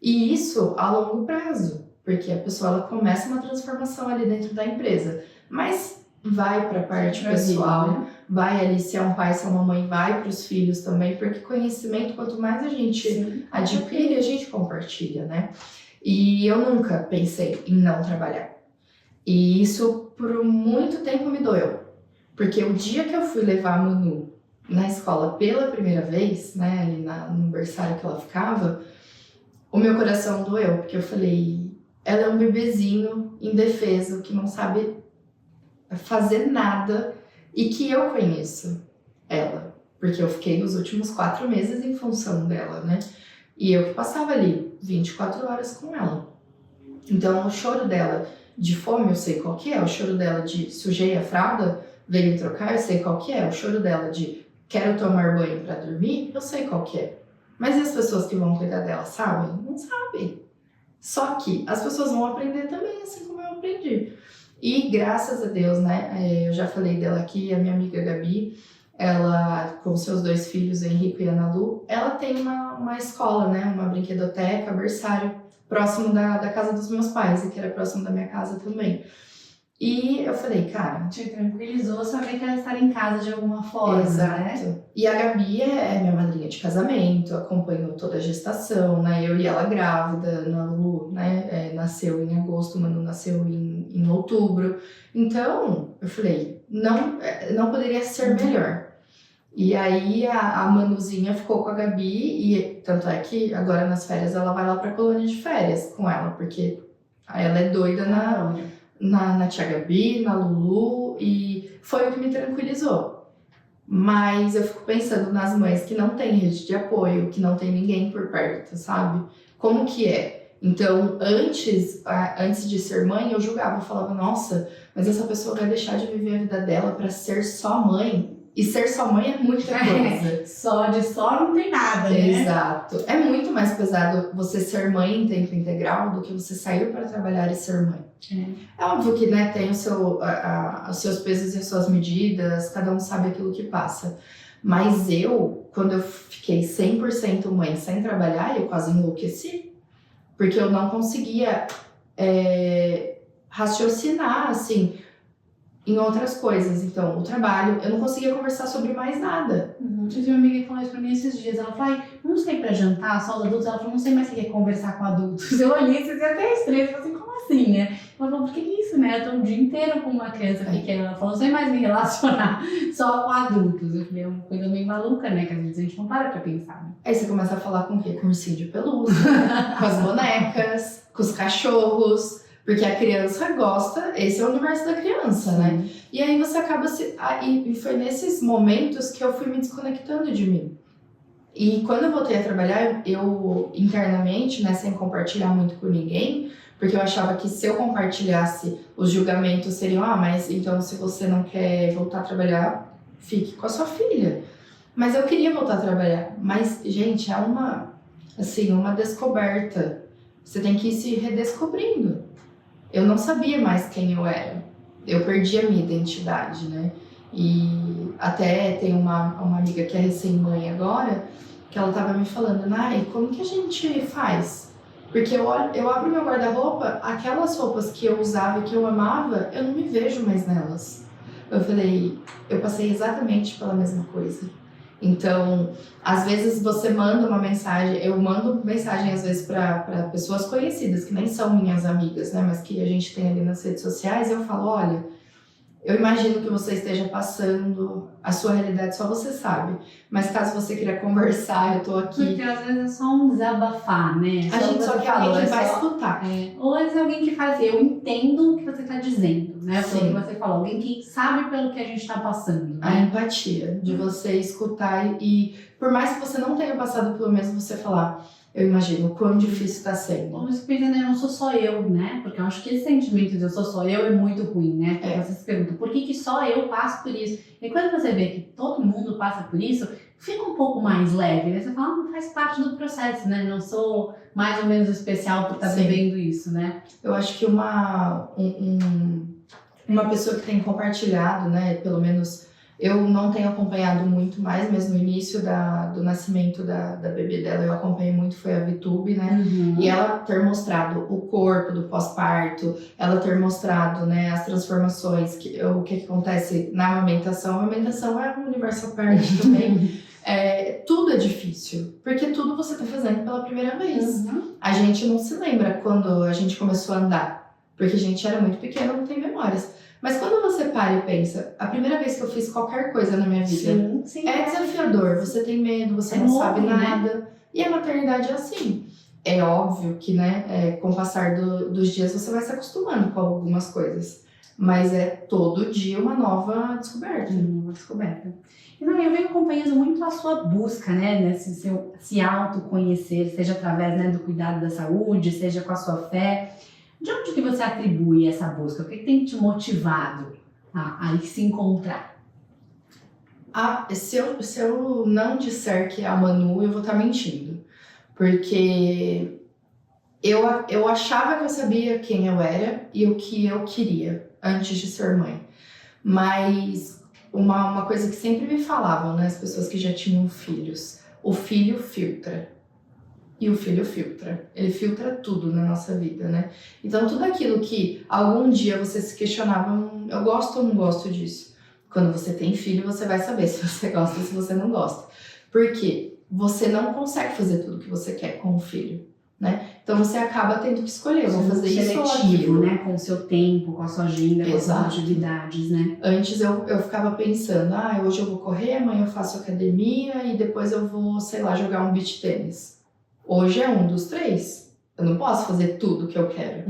E isso a longo prazo, porque a pessoa ela começa uma transformação ali dentro da empresa, mas vai para a parte pessoal, né? Vai ali, se é um pai, se é uma mãe, vai para os filhos também, porque conhecimento, quanto mais a gente adquire, a gente compartilha, né? E eu nunca pensei em não trabalhar. E isso por muito tempo me doeu. Porque o dia que eu fui levar a Manu na escola pela primeira vez, né, ali no berçário que ela ficava, o meu coração doeu, porque eu falei, ela é um bebezinho indefeso, que não sabe fazer nada e que eu conheço ela. Porque eu fiquei os últimos 4 meses em função dela, né? E eu que passava ali 24 horas com ela. Então o choro dela de fome eu sei qual que é, o choro dela de sujei a fralda, veio me trocar, eu sei qual que é, o choro dela de quero tomar banho para dormir, eu sei qual que é. Mas e as pessoas que vão cuidar dela sabem? Não sabem. Só que as pessoas vão aprender também, assim como eu aprendi. E graças a Deus, né, eu já falei dela aqui, a minha amiga Gabi, ela, com seus 2 filhos, Henrique e Ana Lu, ela tem uma escola, né, uma brinquedoteca, berçário próximo da casa dos meus pais, e que era próximo da minha casa também. E eu falei, cara... Te tranquilizou saber que ela estar em casa de alguma forma, Exato. né? E a Gabi é minha madrinha de casamento, acompanhou toda a gestação, né? Eu e ela grávida, na Lu, né? Nasceu em agosto, o Manu nasceu em outubro. Então, eu falei, não poderia ser melhor. E aí a Manuzinha ficou com a Gabi, e tanto é que agora nas férias ela vai lá pra colônia de férias com ela, porque ela é doida na tia Gabi, na Lulu, e foi o que me tranquilizou. Mas eu fico pensando nas mães que não têm rede de apoio, que não tem ninguém por perto, sabe? Como que é? Então, antes de ser mãe, eu julgava, eu falava, nossa, mas essa pessoa vai deixar de viver a vida dela pra ser só mãe? E ser só mãe é muita coisa. Só não tem nada, né? Exato. É muito mais pesado você ser mãe em tempo integral do que você sair para trabalhar e ser mãe. É óbvio que, né, tem os seus pesos e as suas medidas, cada um sabe aquilo que passa. Mas quando eu fiquei 100% mãe sem trabalhar, eu quase enlouqueci. Porque eu não conseguia raciocinar, assim, em outras coisas. Então, o trabalho, eu não conseguia conversar sobre mais nada. Eu tive uma amiga que falou isso pra mim esses dias. Ela falou, não sei pra jantar, só os adultos. Ela falou, não sei mais se quer conversar com adultos. Eu olhei, vocês até estranhos. Eu falei assim, como assim, né? Ela falou, porque isso, né? Eu tô o dia inteiro com uma criança pequena. Ela falou, não sei mais me relacionar só com adultos. Eu falei, é uma coisa meio maluca, né? Que às vezes a gente não para pra pensar. Né? Aí você começa a falar com o quê? Com ursinho de pelúcia, com as bonecas, com os cachorros. Porque a criança gosta, esse é o universo da criança, né? E aí você acaba e foi nesses momentos que eu fui me desconectando de mim. E quando eu voltei a trabalhar, eu internamente, né, sem compartilhar muito com ninguém, porque eu achava que se eu compartilhasse, os julgamentos seriam, mas então se você não quer voltar a trabalhar, fique com a sua filha. Mas eu queria voltar a trabalhar. Mas, gente, é uma descoberta. Você tem que ir se redescobrindo. Eu não sabia mais quem eu era. Eu perdi a minha identidade, né? E até tem uma amiga que é recém-mãe agora, que ela tava me falando, Nai, como que a gente faz? Porque eu abro meu guarda-roupa, aquelas roupas que eu usava e que eu amava, eu não me vejo mais nelas. Eu falei, eu passei exatamente pela mesma coisa. Então, às vezes você manda uma mensagem, eu mando mensagem às vezes para pessoas conhecidas, que nem são minhas amigas, né, mas que a gente tem ali nas redes sociais, e eu falo, olha, eu imagino que você esteja passando, a sua realidade só você sabe, mas caso você queira conversar, eu tô aqui. Porque às vezes é só um desabafar, né? A gente só quer alguém que vai escutar. Ou é alguém que faz, eu entendo o que você tá dizendo, né? Pelo que você falou, alguém que sabe pelo que a gente tá passando. Né? A empatia, de você escutar e por mais que você não tenha passado pelo mesmo, você falar, eu imagino o quão difícil tá sendo. Ou você pensa, né, não sou só eu, né? Porque eu acho que esse sentimento de eu sou só eu é muito ruim, né? Porque você se pergunta, por que só eu passo por isso? E quando você vê que todo mundo passa por isso, fica um pouco mais leve, né? Você fala, não faz parte do processo, né? Não sou mais ou menos especial por estar vivendo isso, né? Eu acho que uma pessoa que tem compartilhado, né, pelo menos eu não tenho acompanhado muito mais, mas no início do nascimento da bebê dela eu acompanhei muito, foi a Vitube, né? E ela ter mostrado o corpo do pós-parto, ela ter mostrado, né, as transformações, o que acontece na amamentação. A amamentação é um universo à parte também. Tudo é difícil, porque tudo você tá fazendo pela primeira vez. A gente não se lembra quando a gente começou a andar, porque a gente era muito pequena, não tem memórias. Mas quando você para e pensa, a primeira vez que eu fiz qualquer coisa na minha vida, é desafiador, você tem medo, você não sabe nada. Né? E a maternidade é assim. É óbvio que, né, com o passar dos dias você vai se acostumando com algumas coisas. Mas é todo dia uma nova descoberta. Uma descoberta. E não, eu venho acompanhando muito a sua busca, né, nesse seu se autoconhecer, seja através, né, do cuidado da saúde, seja com a sua fé. De onde que você atribui essa busca? O que tem te motivado a se encontrar? Se eu não disser que é a Manu, eu vou estar mentindo. Porque eu achava que eu sabia quem eu era e o que eu queria antes de ser mãe. Mas uma coisa que sempre me falavam, né, as pessoas que já tinham filhos, o filho filtra. E o filho filtra. Ele filtra tudo na nossa vida, né? Então, tudo aquilo que algum dia você se questionava, eu gosto ou não gosto disso? Quando você tem filho, você vai saber se você gosta ou se você não gosta. Por quê? Você não consegue fazer tudo que você quer com o filho, né? Então, você acaba tendo que escolher, eu vou fazer isso ou aquilo. Né? Com o seu tempo, com a sua agenda, com as suas atividades, né? Antes eu ficava pensando, hoje eu vou correr, amanhã eu faço academia e depois eu vou, sei lá, jogar um beach tênis. Hoje é um dos 3. Eu não posso fazer tudo que eu quero.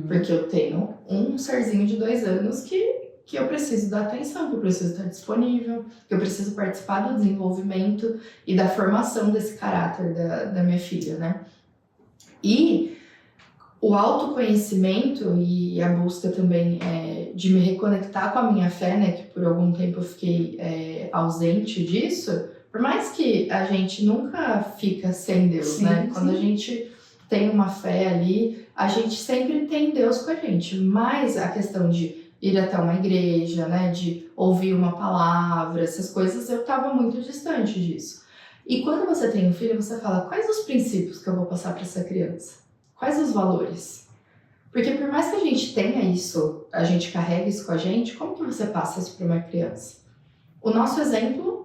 Porque eu tenho um serzinho de 2 anos que eu preciso dar atenção, que eu preciso estar disponível, que eu preciso participar do desenvolvimento e da formação desse caráter da minha filha, né? E o autoconhecimento e a busca também de me reconectar com a minha fé, né? Que por algum tempo eu fiquei ausente disso. Por mais que a gente nunca fica sem Deus, sim, né? Sim. Quando a gente tem uma fé ali, a gente sempre tem Deus com a gente. Mas a questão de ir até uma igreja, né? De ouvir uma palavra, essas coisas, eu estava muito distante disso. E quando você tem um filho, você fala, quais os princípios que eu vou passar para essa criança? Quais os valores? Porque por mais que a gente tenha isso, a gente carrega isso com a gente, como que você passa isso para uma criança? O nosso exemplo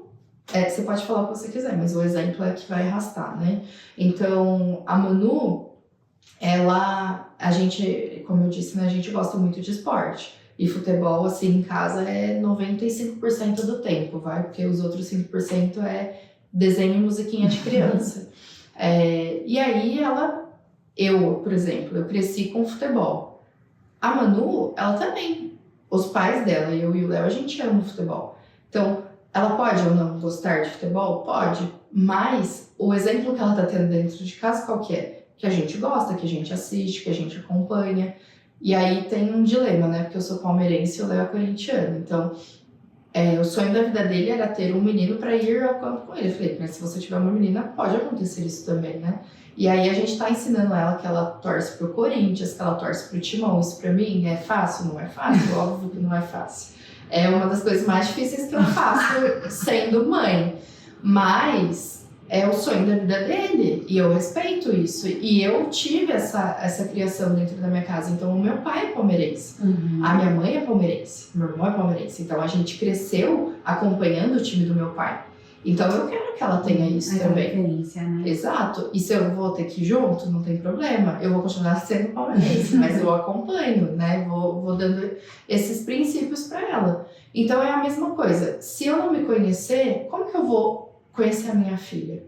você pode falar o que você quiser, mas o exemplo é que vai arrastar, né? Então, a Manu, a gente, como eu disse, né, a gente gosta muito de esporte. E futebol, assim, em casa é 95% do tempo, vai? Porque os outros 5% é desenho e musiquinha de criança. E aí, por exemplo, eu cresci com futebol. A Manu, ela também. Os pais dela, eu e o Léo, a gente ama futebol. Então, ela pode ou não gostar de futebol? Pode. Mas o exemplo que ela tá tendo dentro de casa, qual que é? Que a gente gosta, que a gente assiste, que a gente acompanha. E aí tem um dilema, né? Porque eu sou palmeirense e o Léo é corintiano. Então, o sonho da vida dele era ter um menino para ir ao campo com ele. Eu falei, mas se você tiver uma menina, pode acontecer isso também, né? E aí a gente tá ensinando ela que ela torce pro Corinthians, que ela torce pro Timão. Isso pra mim é fácil? Não é fácil? Óbvio que não é fácil. É uma das coisas mais difíceis que eu faço sendo mãe. Mas é o sonho da vida dele e eu respeito isso. E eu tive essa criação dentro da minha casa. Então, o meu pai é palmeirense, a minha mãe é palmeirense, meu irmão é palmeirense. Então, a gente cresceu acompanhando o time do meu pai. Então, eu quero que ela tenha isso também. Referência, né? Exato. E se eu vou ter que ir junto, não tem problema. Eu vou continuar sendo palmeirense, mas eu acompanho, né? Vou dando esses princípios para ela. Então, é a mesma coisa. Se eu não me conhecer, como que eu vou conhecer a minha filha?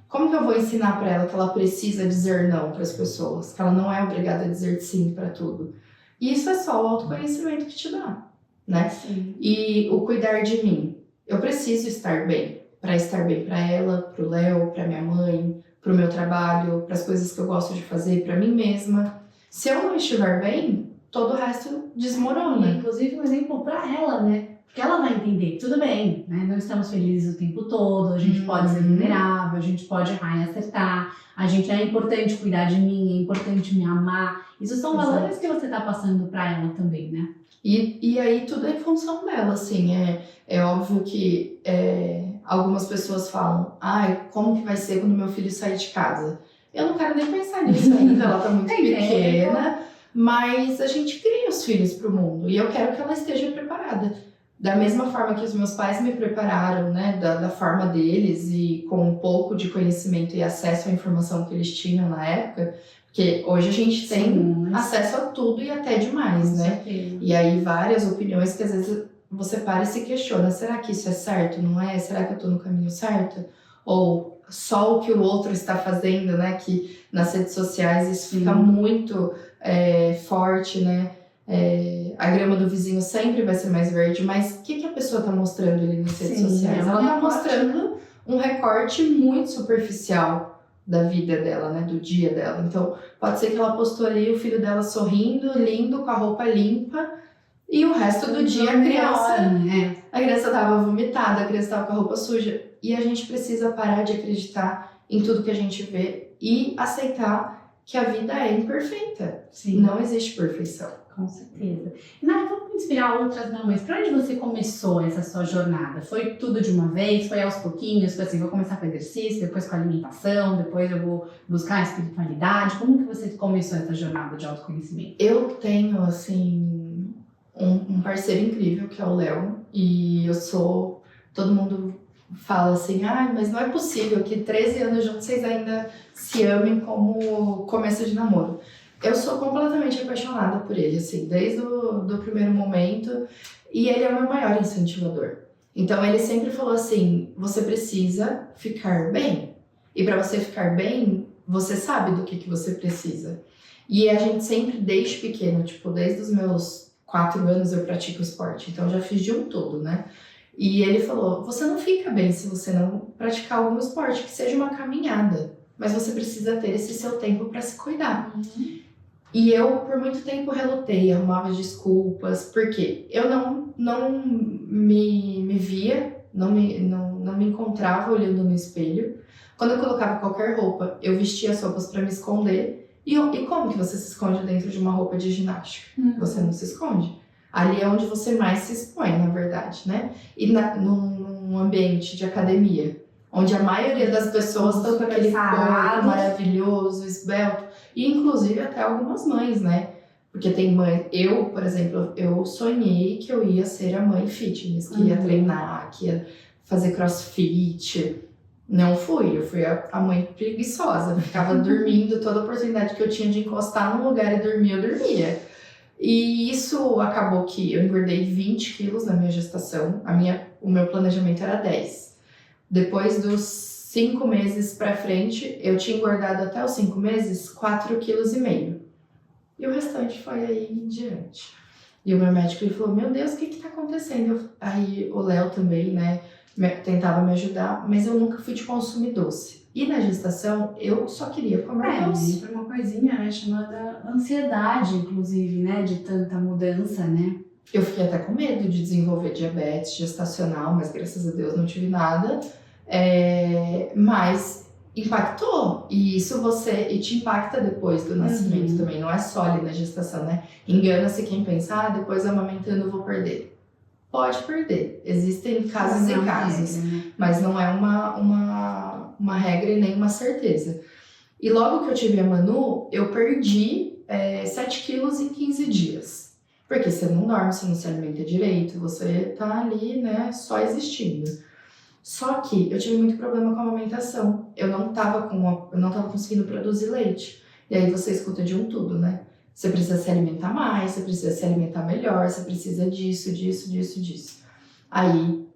Como que eu vou ensinar para ela que ela precisa dizer não para as pessoas? Que ela não é obrigada a dizer sim para tudo? E isso é só o autoconhecimento que te dá, né? Sim. E o cuidar de mim. Eu preciso estar bem. Para estar bem para ela, para o Léo, para minha mãe, para o meu trabalho, para as coisas que eu gosto de fazer, para mim mesma. Se eu não estiver bem, todo o resto desmorona. E, inclusive, um exemplo para ela, né? Porque ela vai entender, tudo bem, né? Não estamos felizes o tempo todo, a gente pode ser vulnerável, a gente pode errar e acertar, é importante cuidar de mim, é importante me amar. Isso são valores que você está passando para ela também, né? E aí tudo é em função dela, assim, é óbvio que algumas pessoas falam, como que vai ser quando meu filho sair de casa? Eu não quero nem pensar nisso ainda, ela tá muito pequena, mas a gente cria os filhos pro mundo e eu quero que ela esteja preparada. Da mesma forma que os meus pais me prepararam, né, da forma deles e com um pouco de conhecimento e acesso à informação que eles tinham na época, porque hoje a gente tem acesso a tudo e até demais, né? E aí várias opiniões que às vezes você para e se questiona, será que isso é certo, não é? Será que eu tô no caminho certo? Ou só o que o outro está fazendo, né? Que nas redes sociais isso fica muito forte, né? A grama do vizinho sempre vai ser mais verde, mas o que a pessoa está mostrando ali nas redes sociais? Ela está mostrando um recorte muito superficial da vida dela, né, do dia dela. Então, pode ser que ela postou ali o filho dela sorrindo, lindo, com a roupa limpa, e o resto do dia a criança estava vomitada, a criança estava com a roupa suja. E a gente precisa parar de acreditar em tudo que a gente vê e aceitar que a vida é imperfeita. Sim. Não existe perfeição. Com certeza. Nath, vamos inspirar outras mamães. Pra onde você começou essa sua jornada? Foi tudo de uma vez? Foi aos pouquinhos? Foi assim, vou começar com exercício, depois com alimentação, depois eu vou buscar a espiritualidade. Como que você começou essa jornada de autoconhecimento? Eu tenho, assim, um parceiro incrível, que é o Léo. E eu sou... Todo mundo fala assim, mas não é possível que 13 anos juntos vocês ainda se amem como começo de namoro. Eu sou completamente apaixonada por ele, assim, desde o primeiro momento. E ele é o meu maior incentivador. Então, ele sempre falou assim, você precisa ficar bem. E para você ficar bem, você sabe do que você precisa. E a gente sempre, desde pequeno, tipo, desde os meus 4 anos eu pratico esporte. Então, eu já fiz de um todo, né? E ele falou, você não fica bem se você não praticar algum esporte, que seja uma caminhada. Mas você precisa ter esse seu tempo para se cuidar. E eu, por muito tempo, relutei, arrumava desculpas, porque eu não me via, não me encontrava olhando no espelho. Quando eu colocava qualquer roupa, eu vestia as roupas para me esconder. E como que você se esconde dentro de uma roupa de ginástica? Você não se esconde. Ali é onde você mais se expõe, na verdade, né? E num ambiente de academia, onde a maioria das pessoas estão com aquele corpo maravilhoso, esbelto, e inclusive até algumas mães, né? Porque tem mãe, eu, por exemplo, eu sonhei que eu ia ser a mãe fitness, que ia treinar, que ia fazer crossfit. Não fui, eu fui a mãe preguiçosa, ficava dormindo, toda oportunidade que eu tinha de encostar num lugar e dormir, eu dormia. E isso acabou que eu engordei 20 quilos na minha gestação, o meu planejamento era 10. Depois dos 5 meses pra frente, eu tinha engordado até os 5 meses 4,5 kg. E o restante foi aí em diante. E o meu médico ele falou, meu Deus, o que tá acontecendo? Aí o Léo também, né, tentava me ajudar, mas eu nunca fui de consumir doce. E na gestação, eu só queria comer doce. Foi uma coisinha, né, chamada ansiedade, inclusive, né, de tanta mudança, né? Eu fiquei até com medo de desenvolver diabetes gestacional, mas graças a Deus não tive nada. Mas impactou. E isso e te impacta depois do nascimento também. Não é só ali na gestação, né? Engana-se quem pensa, depois amamentando eu vou perder. Pode perder. Existem casos e casos. Regra, né? Mas não é uma regra e nem uma certeza. E logo que eu tive a Manu, eu perdi 7 quilos em 15 dias. Porque você não dorme, você não se alimenta direito, você tá ali, né, só existindo. Só que eu tive muito problema com a amamentação. Eu não tava conseguindo produzir leite. E aí você escuta de um tudo, né? Você precisa se alimentar mais, você precisa se alimentar melhor, você precisa disso. Aí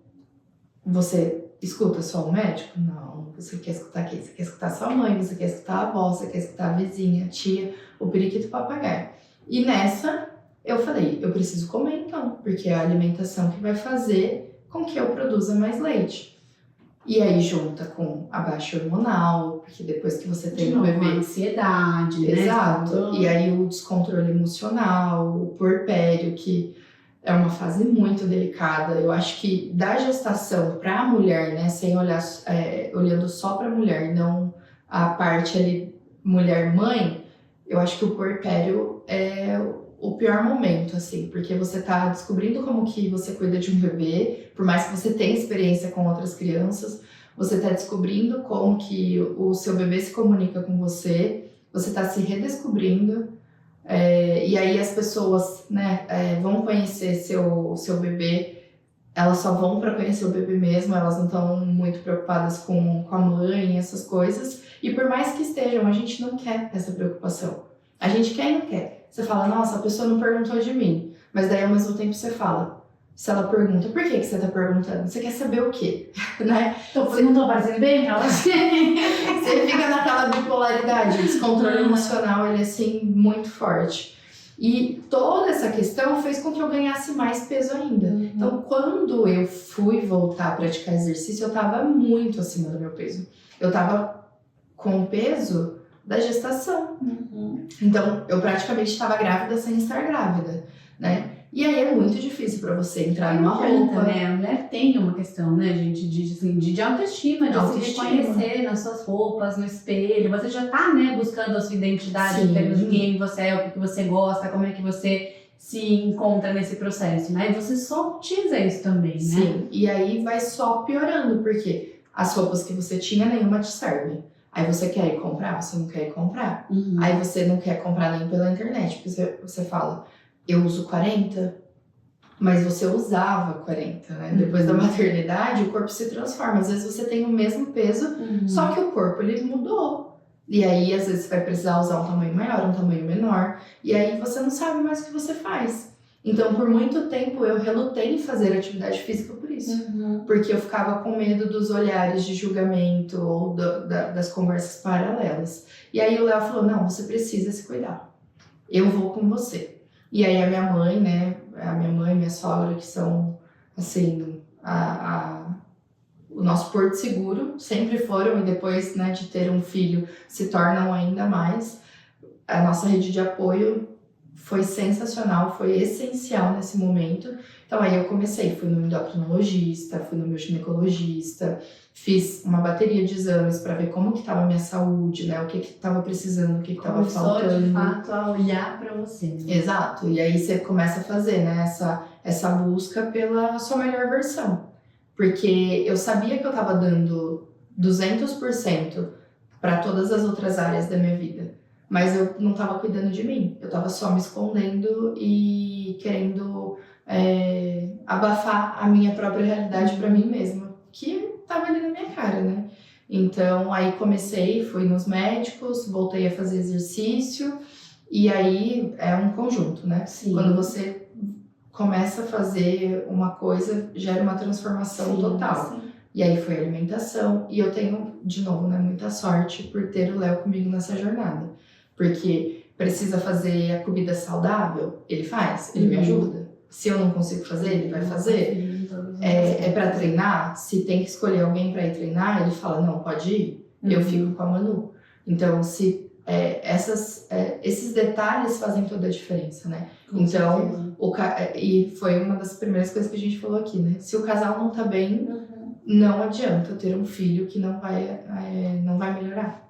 você escuta só o médico? Não, você quer escutar quem? Você quer escutar sua mãe, você quer escutar a avó, você quer escutar a vizinha, a tia, o periquito, o papagaio. E nessa eu falei, eu preciso comer então, porque é a alimentação que vai fazer com que eu produza mais leite. E aí junta com a baixa hormonal, porque depois que você tem um bebê... A ansiedade, né? Exato. E aí o descontrole emocional, o puerpério, que é uma fase muito delicada. Eu acho que da gestação para a mulher, né, sem olhar, olhando só para a mulher, não a parte ali mulher-mãe, eu acho que o puerpério é o pior momento, assim, porque você tá descobrindo como que você cuida de um bebê, por mais que você tenha experiência com outras crianças, você tá descobrindo como que o seu bebê se comunica com você tá se redescobrindo, e aí as pessoas, né, vão conhecer seu bebê, elas só vão para conhecer o bebê mesmo, elas não estão muito preocupadas com a mãe, essas coisas, e por mais que estejam, a gente não quer essa preocupação. A gente quer e não quer. Você fala, nossa, a pessoa não perguntou de mim. Mas daí, ao mesmo tempo, você fala. Se ela pergunta, por que você tá perguntando? Você quer saber o quê? Né? Não tô parecendo bem pra você. Você fica naquela bipolaridade. O descontrole emocional, ele é, assim, muito forte. E toda essa questão fez com que eu ganhasse mais peso ainda. Então, quando eu fui voltar a praticar exercício, eu tava muito acima do meu peso. Eu tava com o peso da gestação. Então, eu praticamente estava grávida sem estar grávida, né? E aí é muito difícil para você entrar numa roupa. Né? A mulher tem uma questão, né, gente, de autoestima, de se reconhecer nas suas roupas, no espelho. Você já tá, né, buscando a sua identidade, em termos de quem você é, o que você gosta, como é que você se encontra nesse processo, né? E você só utiliza isso também, né? Sim, e aí vai só piorando, porque as roupas que você tinha, nenhuma te serve. Aí você quer ir comprar, você não quer ir comprar. Aí você não quer comprar nem pela internet, porque você fala, eu uso 40, mas você usava 40, né? Depois da maternidade, o corpo se transforma. Às vezes você tem o mesmo peso, só que o corpo, ele mudou. E aí, às vezes, você vai precisar usar um tamanho maior, um tamanho menor. E aí, você não sabe mais o que você faz. Então, por muito tempo, eu relutei em fazer atividade física por isso. Porque eu ficava com medo dos olhares de julgamento ou das conversas paralelas. E aí, o Léo falou, não, você precisa se cuidar. Eu vou com você. E aí, a minha mãe, né? A minha mãe e minha sogra, que são, assim, o nosso porto seguro, sempre foram, e depois, né, de ter um filho, se tornam ainda mais. A nossa rede de apoio foi sensacional, foi essencial nesse momento. Então aí eu comecei, fui no endocrinologista, fui no meu ginecologista, fiz uma bateria de exames para ver como que estava a minha saúde, né, o que estava precisando, o que estava faltando. De fato, a olhar para você. Né? Exato, e aí você começa a fazer, né, essa busca pela sua melhor versão. Porque eu sabia que eu estava dando 200% para todas as outras áreas da minha vida, mas eu não estava cuidando de mim, eu estava só me escondendo e querendo abafar a minha própria realidade para mim mesma, que estava ali na minha cara, né? Então, aí comecei, fui nos médicos, voltei a fazer exercício, e aí é um conjunto, né? Sim. Quando você começa a fazer uma coisa, gera uma transformação total. Sim. E aí foi alimentação. E eu tenho, de novo, né, muita sorte por ter o Léo comigo nessa jornada. Porque precisa fazer a comida saudável, ele faz, ele me ajuda. Se eu não consigo fazer, ele vai fazer. É para treinar, se tem que escolher alguém para ir treinar, ele fala, não, pode ir, eu fico com a Manu. Então, esses detalhes fazem toda a diferença, né? Então, e foi uma das primeiras coisas que a gente falou aqui, né? Se o casal não tá bem, não adianta ter um filho que não vai melhorar.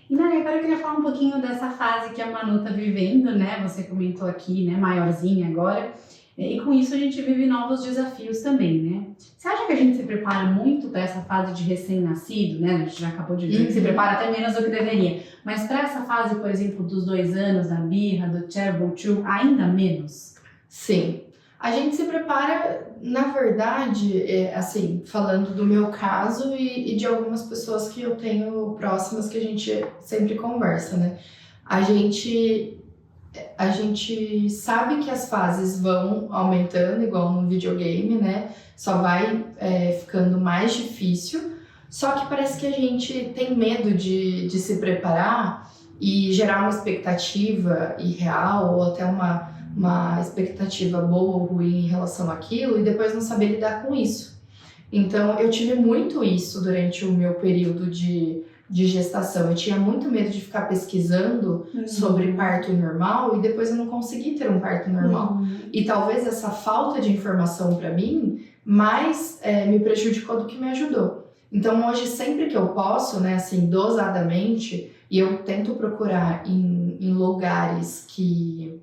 E Nari, agora eu queria falar um pouquinho dessa fase que a Manu tá vivendo, né? Você comentou aqui, né? Maiorzinha agora. E com isso a gente vive novos desafios também, né? Você acha que a gente se prepara muito para essa fase de recém-nascido, né? A gente já acabou de dizer que se prepara até menos do que deveria. Mas para essa fase, por exemplo, dos 2 anos, da birra, do terrible two, ainda menos? Sim. A gente se prepara, na verdade, assim, falando do meu caso e de algumas pessoas que eu tenho próximas que a gente sempre conversa, né? A gente sabe que as fases vão aumentando, igual no videogame, né? Só vai ficando mais difícil. Só que parece que a gente tem medo de se preparar e gerar uma expectativa irreal ou até uma expectativa boa ou ruim em relação àquilo e depois não saber lidar com isso. Então, eu tive muito isso durante o meu período de gestação. Eu tinha muito medo de ficar pesquisando sobre parto normal e depois eu não consegui ter um parto normal. E talvez essa falta de informação para mim mais me prejudicou do que me ajudou. Então hoje, sempre que eu posso, né, assim, dosadamente, e eu tento procurar em lugares que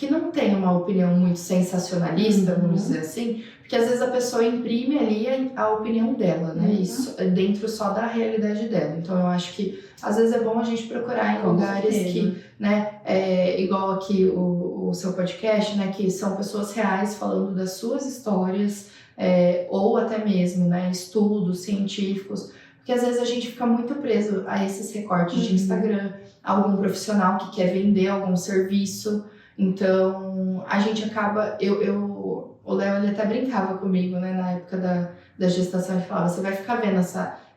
não tem uma opinião muito sensacionalista, vamos dizer assim, porque às vezes a pessoa imprime ali a opinião dela, né? Isso dentro só da realidade dela. Então eu acho que às vezes é bom a gente procurar em lugares que, né, igual aqui o seu podcast, né, que são pessoas reais falando das suas histórias, ou até mesmo, né, estudos científicos, porque às vezes a gente fica muito preso a esses recortes de Instagram, algum profissional que quer vender algum serviço. Então, a gente acaba... O Léo, ele até brincava comigo, né? Na época da gestação, ele falava, você vai ficar vendo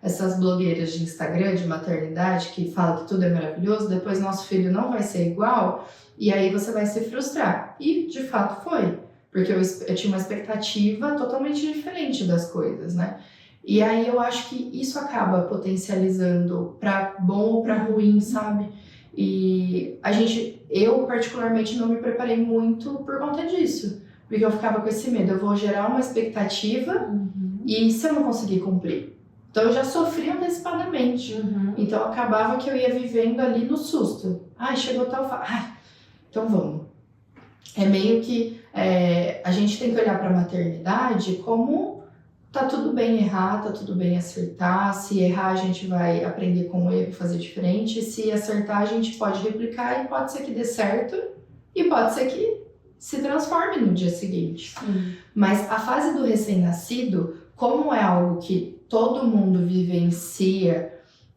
essas blogueiras de Instagram, de maternidade, que falam que tudo é maravilhoso, depois nosso filho não vai ser igual, e aí você vai se frustrar. E, de fato, foi. Porque eu tinha uma expectativa totalmente diferente das coisas, né? E aí eu acho que isso acaba potencializando para bom ou para ruim, sabe? E eu particularmente não me preparei muito por conta disso, porque eu ficava com esse medo, eu vou gerar uma expectativa e se eu não conseguir cumprir? Então eu já sofri antecipadamente, então acabava que eu ia vivendo ali no susto. Ai, chegou tal fase, então vamos. É meio que a gente tem que olhar para a maternidade como tá tudo bem errar, tá tudo bem acertar. Se errar, a gente vai aprender com o erro e fazer diferente. Se acertar, a gente pode replicar e pode ser que dê certo e pode ser que se transforme no dia seguinte. Mas a fase do recém-nascido, como é algo que todo mundo vivencia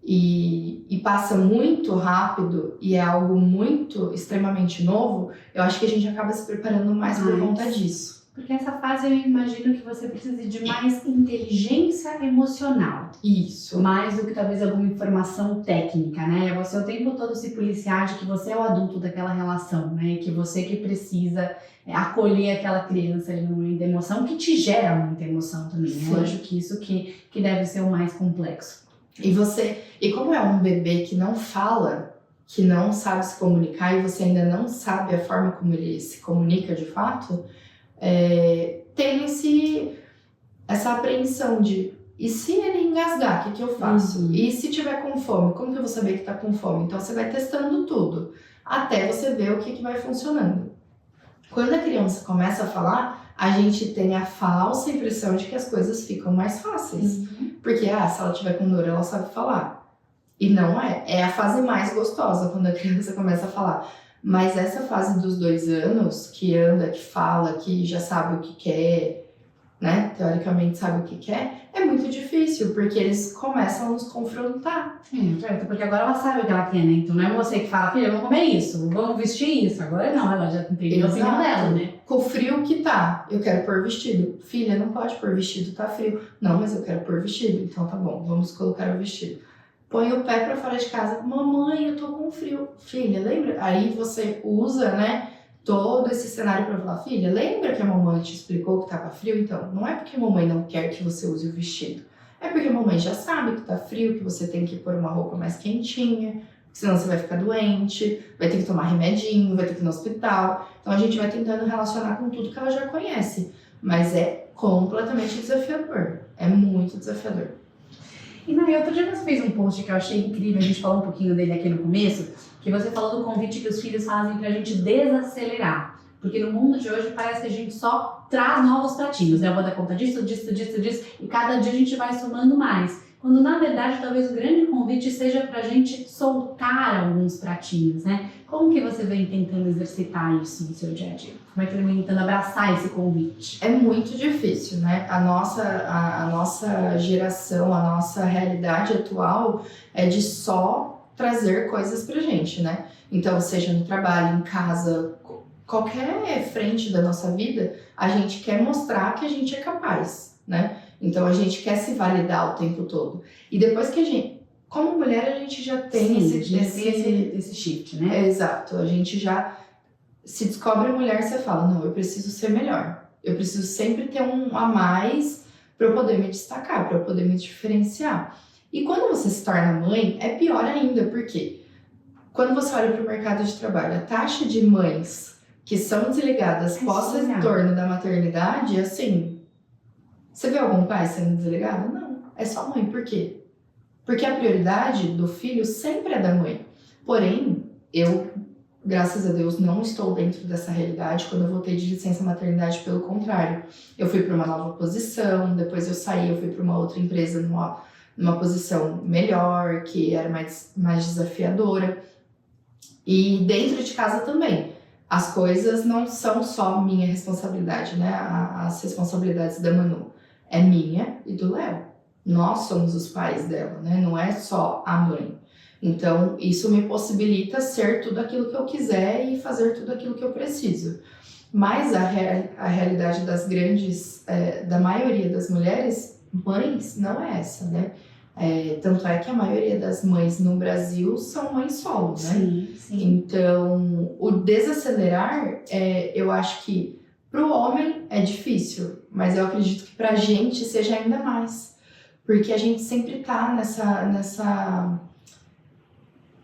e passa muito rápido e é algo muito, extremamente novo, eu acho que a gente acaba se preparando mais por conta disso. Porque essa fase eu imagino que você precise de mais inteligência emocional. Isso. Mais do que talvez alguma informação técnica, né? Você o tempo todo se policiar de que você é o adulto daquela relação, né? Que você que precisa acolher aquela criança ali no momento da emoção, que te gera muita emoção também. Sim. Eu acho que isso que deve ser o mais complexo. E como é um bebê que não fala, que não sabe se comunicar e você ainda não sabe a forma como ele se comunica de fato, tem essa apreensão de e se ele engasgar, o que eu faço? E se tiver com fome, como que eu vou saber que tá com fome? Então você vai testando tudo, até você ver o que vai funcionando. Quando a criança começa a falar, a gente tem a falsa impressão de que as coisas ficam mais fáceis. Porque, se ela tiver com dor, ela sabe falar. E não é. É a fase mais gostosa, quando a criança começa a falar. Mas essa fase dos 2 anos, que anda, que fala, que já sabe o que quer, né? Teoricamente sabe o que quer, é muito difícil, porque eles começam a nos confrontar. Porque agora ela sabe o que ela quer, né? Então não é você que fala, filha, vamos comer isso, vamos vestir isso. Agora não, ela já entendeu a opinião dela, né? Com o frio que tá, eu quero pôr vestido. Filha, não pode pôr vestido, tá frio. Não, mas eu quero pôr vestido. Então tá bom, vamos colocar o vestido. Põe o pé pra fora de casa. Mamãe, eu tô com frio. Filha, lembra? Aí você usa, né, todo esse cenário pra falar, filha, lembra que a mamãe te explicou que tava frio? Então, não é porque a mamãe não quer que você use o vestido. É porque a mamãe já sabe que tá frio, que você tem que pôr uma roupa mais quentinha, senão você vai ficar doente, vai ter que tomar remedinho, vai ter que ir no hospital. Então a gente vai tentando relacionar com tudo que ela já conhece. Mas é completamente desafiador. É muito desafiador. E Maria, outro dia você fez um post que eu achei incrível, a gente falou um pouquinho dele aqui no começo, que você falou do convite que os filhos fazem pra gente desacelerar. Porque no mundo de hoje parece que a gente só traz novos pratinhos, né? Eu vou dar conta disso, e cada dia a gente vai somando mais. Quando na verdade talvez o grande convite seja pra gente soltar alguns pratinhos, né? Como que você vem tentando exercitar isso no seu dia a dia? Como é que você vem tentando abraçar esse convite? É muito difícil, né? A nossa geração, a nossa realidade atual é de só trazer coisas pra gente, né? Então, seja no trabalho, em casa, qualquer frente da nossa vida, a gente quer mostrar que a gente é capaz, né? Então a gente quer se validar o tempo todo. E depois que a gente, como mulher, a gente já tem esse shift, né? Exato. A gente já se descobre mulher, você fala, não, eu preciso ser melhor. Eu preciso sempre ter um a mais para eu poder me destacar, para eu poder me diferenciar. E quando você se torna mãe, é pior ainda, porque quando você olha para o mercado de trabalho, a taxa de mães que são desligadas pós-retorno da maternidade, assim, você vê algum pai sendo desligado? Não, é só mãe. Por quê? Porque a prioridade do filho sempre é da mãe. Porém, eu, graças a Deus, não estou dentro dessa realidade. Quando eu voltei de licença maternidade, pelo contrário, eu fui para uma nova posição, depois eu saí, eu fui para uma outra empresa numa posição melhor, que era mais desafiadora. E dentro de casa também. As coisas não são só minha responsabilidade, né? As responsabilidades da Manu. É minha e do Léo. Nós somos os pais dela, né? Não é só a mãe. Então, isso me possibilita ser tudo aquilo que eu quiser e fazer tudo aquilo que eu preciso. Mas a realidade das da maioria das mulheres, mães, não é essa, né? Tanto é que a maioria das mães no Brasil são mães solo, né? Sim. Então, o desacelerar, eu acho que para o homem é difícil, mas eu acredito que para a gente seja ainda mais. Porque a gente sempre tá nessa...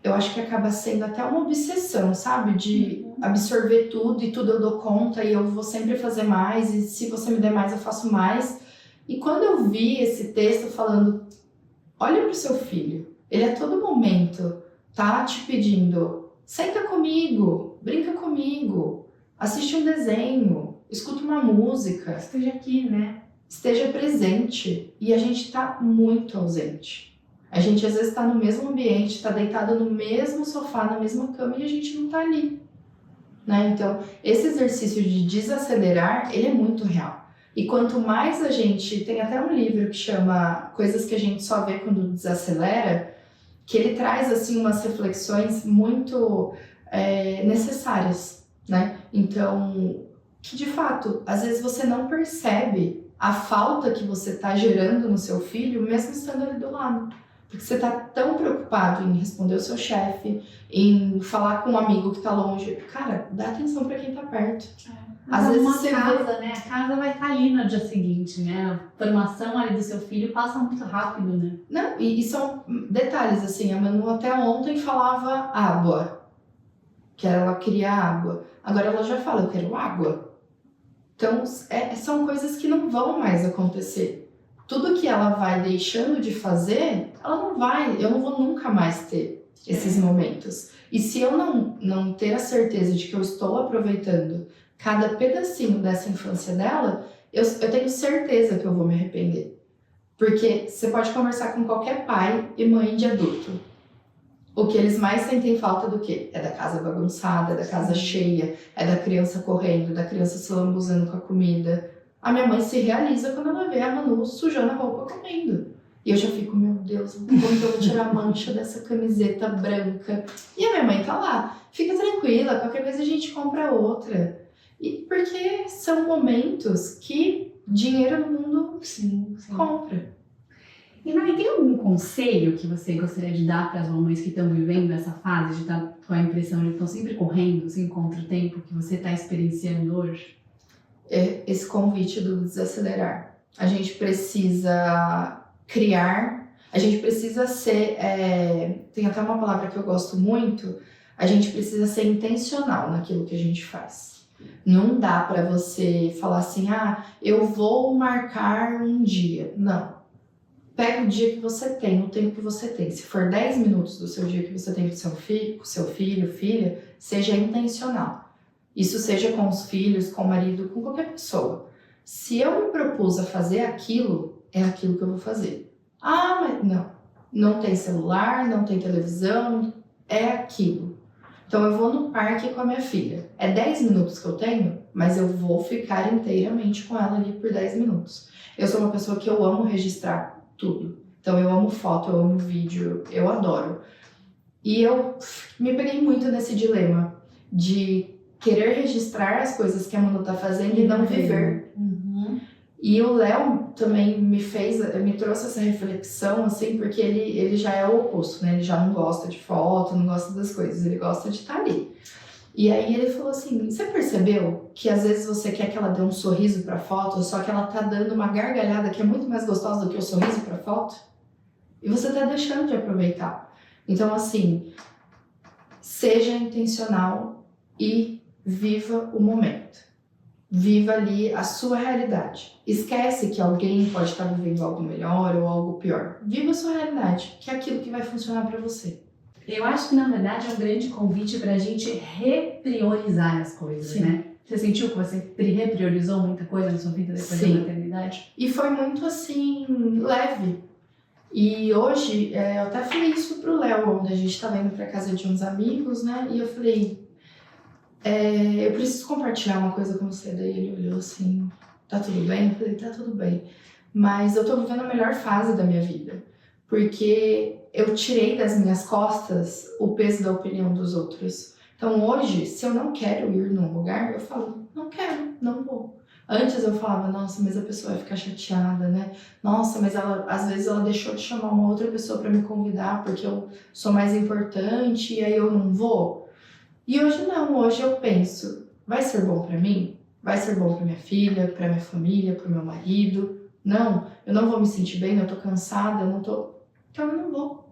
Eu acho que acaba sendo até uma obsessão, sabe? De absorver tudo e tudo eu dou conta e eu vou sempre fazer mais e se você me der mais eu faço mais. E quando eu vi esse texto falando, olha pro seu filho, ele a todo momento tá te pedindo, senta comigo, brinca comigo, assiste um desenho, escuta uma música. Esteja aqui, né? Esteja presente. E a gente está muito ausente. A gente às vezes está no mesmo ambiente, está deitado no mesmo sofá, na mesma cama e a gente não está ali. Né? Então, esse exercício de desacelerar, ele é muito real. E quanto mais a gente... Tem até um livro que chama Coisas que a gente só vê quando desacelera, que ele traz assim umas reflexões muito necessárias, né? Então, que de fato, às vezes você não percebe a falta que você está gerando no seu filho, mesmo estando ali do lado. Porque você está tão preocupado em responder o seu chefe, em falar com um amigo que está longe. Cara, dá atenção para quem está perto. Às vezes uma casa, né? A casa vai estar ali no dia seguinte, né? A formação ali do seu filho passa muito rápido, né? Não, e são detalhes, assim, a Manu até ontem falava água, que ela queria água. Agora ela já fala, eu quero água. Então, são coisas que não vão mais acontecer. Tudo que ela vai deixando de fazer, eu não vou nunca mais ter esses momentos. E se eu não ter a certeza de que eu estou aproveitando cada pedacinho dessa infância dela, eu tenho certeza que eu vou me arrepender. Porque você pode conversar com qualquer pai e mãe de adulto. O que eles mais sentem falta do quê? É da casa bagunçada, é da casa cheia, é da criança correndo, da criança se lambuzando com a comida. A minha mãe se realiza quando ela vê a Manu sujando a roupa comendo. E eu já fico, meu Deus, como que eu vou tirar a mancha dessa camiseta branca? E a minha mãe tá lá, fica tranquila, qualquer vez a gente compra outra. E porque são momentos que dinheiro no mundo compra. E Mari, tem algum conselho que você gostaria de dar para as mamães que estão vivendo essa fase, de estar com a impressão de que estão sempre correndo, assim, contra o tempo que você está experienciando hoje? Esse convite do desacelerar. A gente precisa criar, a gente precisa ser, tem até uma palavra que eu gosto muito, a gente precisa ser intencional naquilo que a gente faz. Não dá para você falar assim, eu vou marcar um dia. Não. Pega o dia que você tem, o tempo que você tem. Se for 10 minutos do seu dia que você tem com seu filho, filha, seja intencional. Isso seja com os filhos, com o marido, com qualquer pessoa. Se eu me propus a fazer aquilo, é aquilo que eu vou fazer. Mas não tem celular, não tem televisão, é aquilo. Então eu vou no parque com a minha filha. É 10 minutos que eu tenho, mas eu vou ficar inteiramente com ela ali por 10 minutos. Eu sou uma pessoa que eu amo registrar tudo. Então eu amo foto, eu amo vídeo, eu adoro. E eu me peguei muito nesse dilema de querer registrar as coisas que a Manu tá fazendo e não viver. Uhum. E o Léo também me trouxe essa reflexão, assim, porque ele já é o oposto, né? Ele já não gosta de foto, não gosta das coisas, ele gosta de estar ali. E aí ele falou assim, você percebeu que às vezes você quer que ela dê um sorriso pra foto, só que ela tá dando uma gargalhada que é muito mais gostosa do que o sorriso pra foto? E você tá deixando de aproveitar. Então, assim, seja intencional e viva o momento. Viva ali a sua realidade. Esquece que alguém pode estar vivendo algo melhor ou algo pior. Viva a sua realidade, que é aquilo que vai funcionar para você. Eu acho que, na verdade, é um grande convite para a gente repriorizar as coisas, né? Você sentiu que você repriorizou muita coisa na sua vida depois da maternidade? E foi muito, assim, leve. E hoje, eu até falei isso pro Léo, onde a gente estava indo para casa de uns amigos, né? E eu falei, eu preciso compartilhar uma coisa com você. Daí ele olhou assim, tá tudo bem? Eu falei, tá tudo bem. Mas eu tô vivendo a melhor fase da minha vida. Porque eu tirei das minhas costas o peso da opinião dos outros. Então hoje, se eu não quero ir num lugar, eu falo, não quero, não vou. Antes eu falava, nossa, mas a pessoa vai ficar chateada, né? Nossa, mas às vezes ela deixou de chamar uma outra pessoa para me convidar porque eu sou mais importante e aí eu não vou. E hoje não, hoje eu penso, vai ser bom para mim? Vai ser bom para minha filha, para minha família, para o meu marido? Não, eu não vou me sentir bem, eu tô cansada, então eu não vou.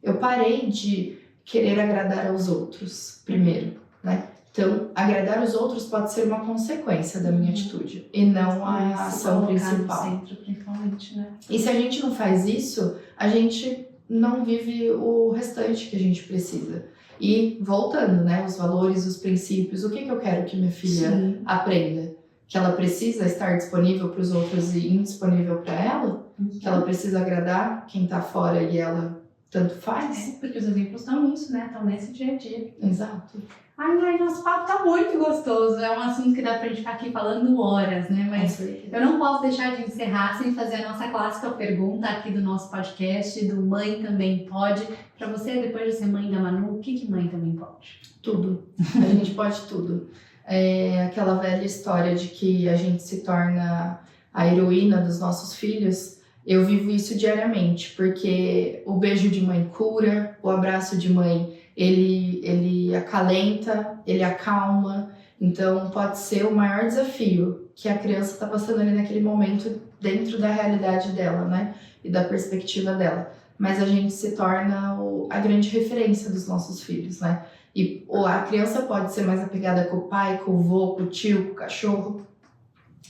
Eu parei de querer agradar aos outros primeiro, né? Então, agradar os outros pode ser uma consequência da minha atitude e não a ação principal. No centro, principalmente, né? E se a gente não faz isso, a gente não vive o restante que a gente precisa. E voltando, né, os valores, os princípios, o que eu quero que minha filha Sim. aprenda? Que ela precisa estar disponível para os outros e indisponível para ela? Que ela precisa agradar quem tá fora e ela tanto faz? Porque os exemplos estão nisso, né? Estão nesse dia a dia. Exato. Ai, nosso papo tá muito gostoso. É um assunto que dá pra gente ficar aqui falando horas, né? Mas eu não posso deixar de encerrar sem fazer a nossa clássica pergunta aqui do nosso podcast, do Mãe Também Pode. Pra você, depois de ser mãe da Manu, o que mãe também pode? Tudo. A gente pode tudo. É aquela velha história de que a gente se torna a heroína dos nossos filhos. Eu vivo isso diariamente, porque o beijo de mãe cura, o abraço de mãe, ele acalenta, ele acalma. Então pode ser o maior desafio que a criança está passando ali naquele momento dentro da realidade dela, né? E da perspectiva dela. Mas a gente se torna a grande referência dos nossos filhos, né? E a criança pode ser mais apegada com o pai, com o vô, com o tio, com o cachorro.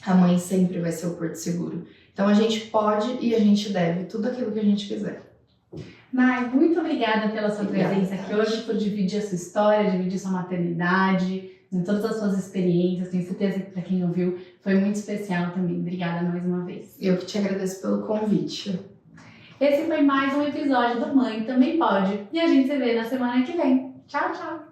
A mãe sempre vai ser o porto seguro. Então a gente pode e a gente deve tudo aquilo que a gente quiser. Mai, muito obrigada pela sua presença aqui hoje, por dividir a sua história, dividir sua maternidade, todas as suas experiências. Tenho certeza que para quem ouviu foi muito especial também. Obrigada mais uma vez. Eu que te agradeço pelo convite. Esse foi mais um episódio do Mãe Também Pode. E a gente se vê na semana que vem. Tchau, tchau!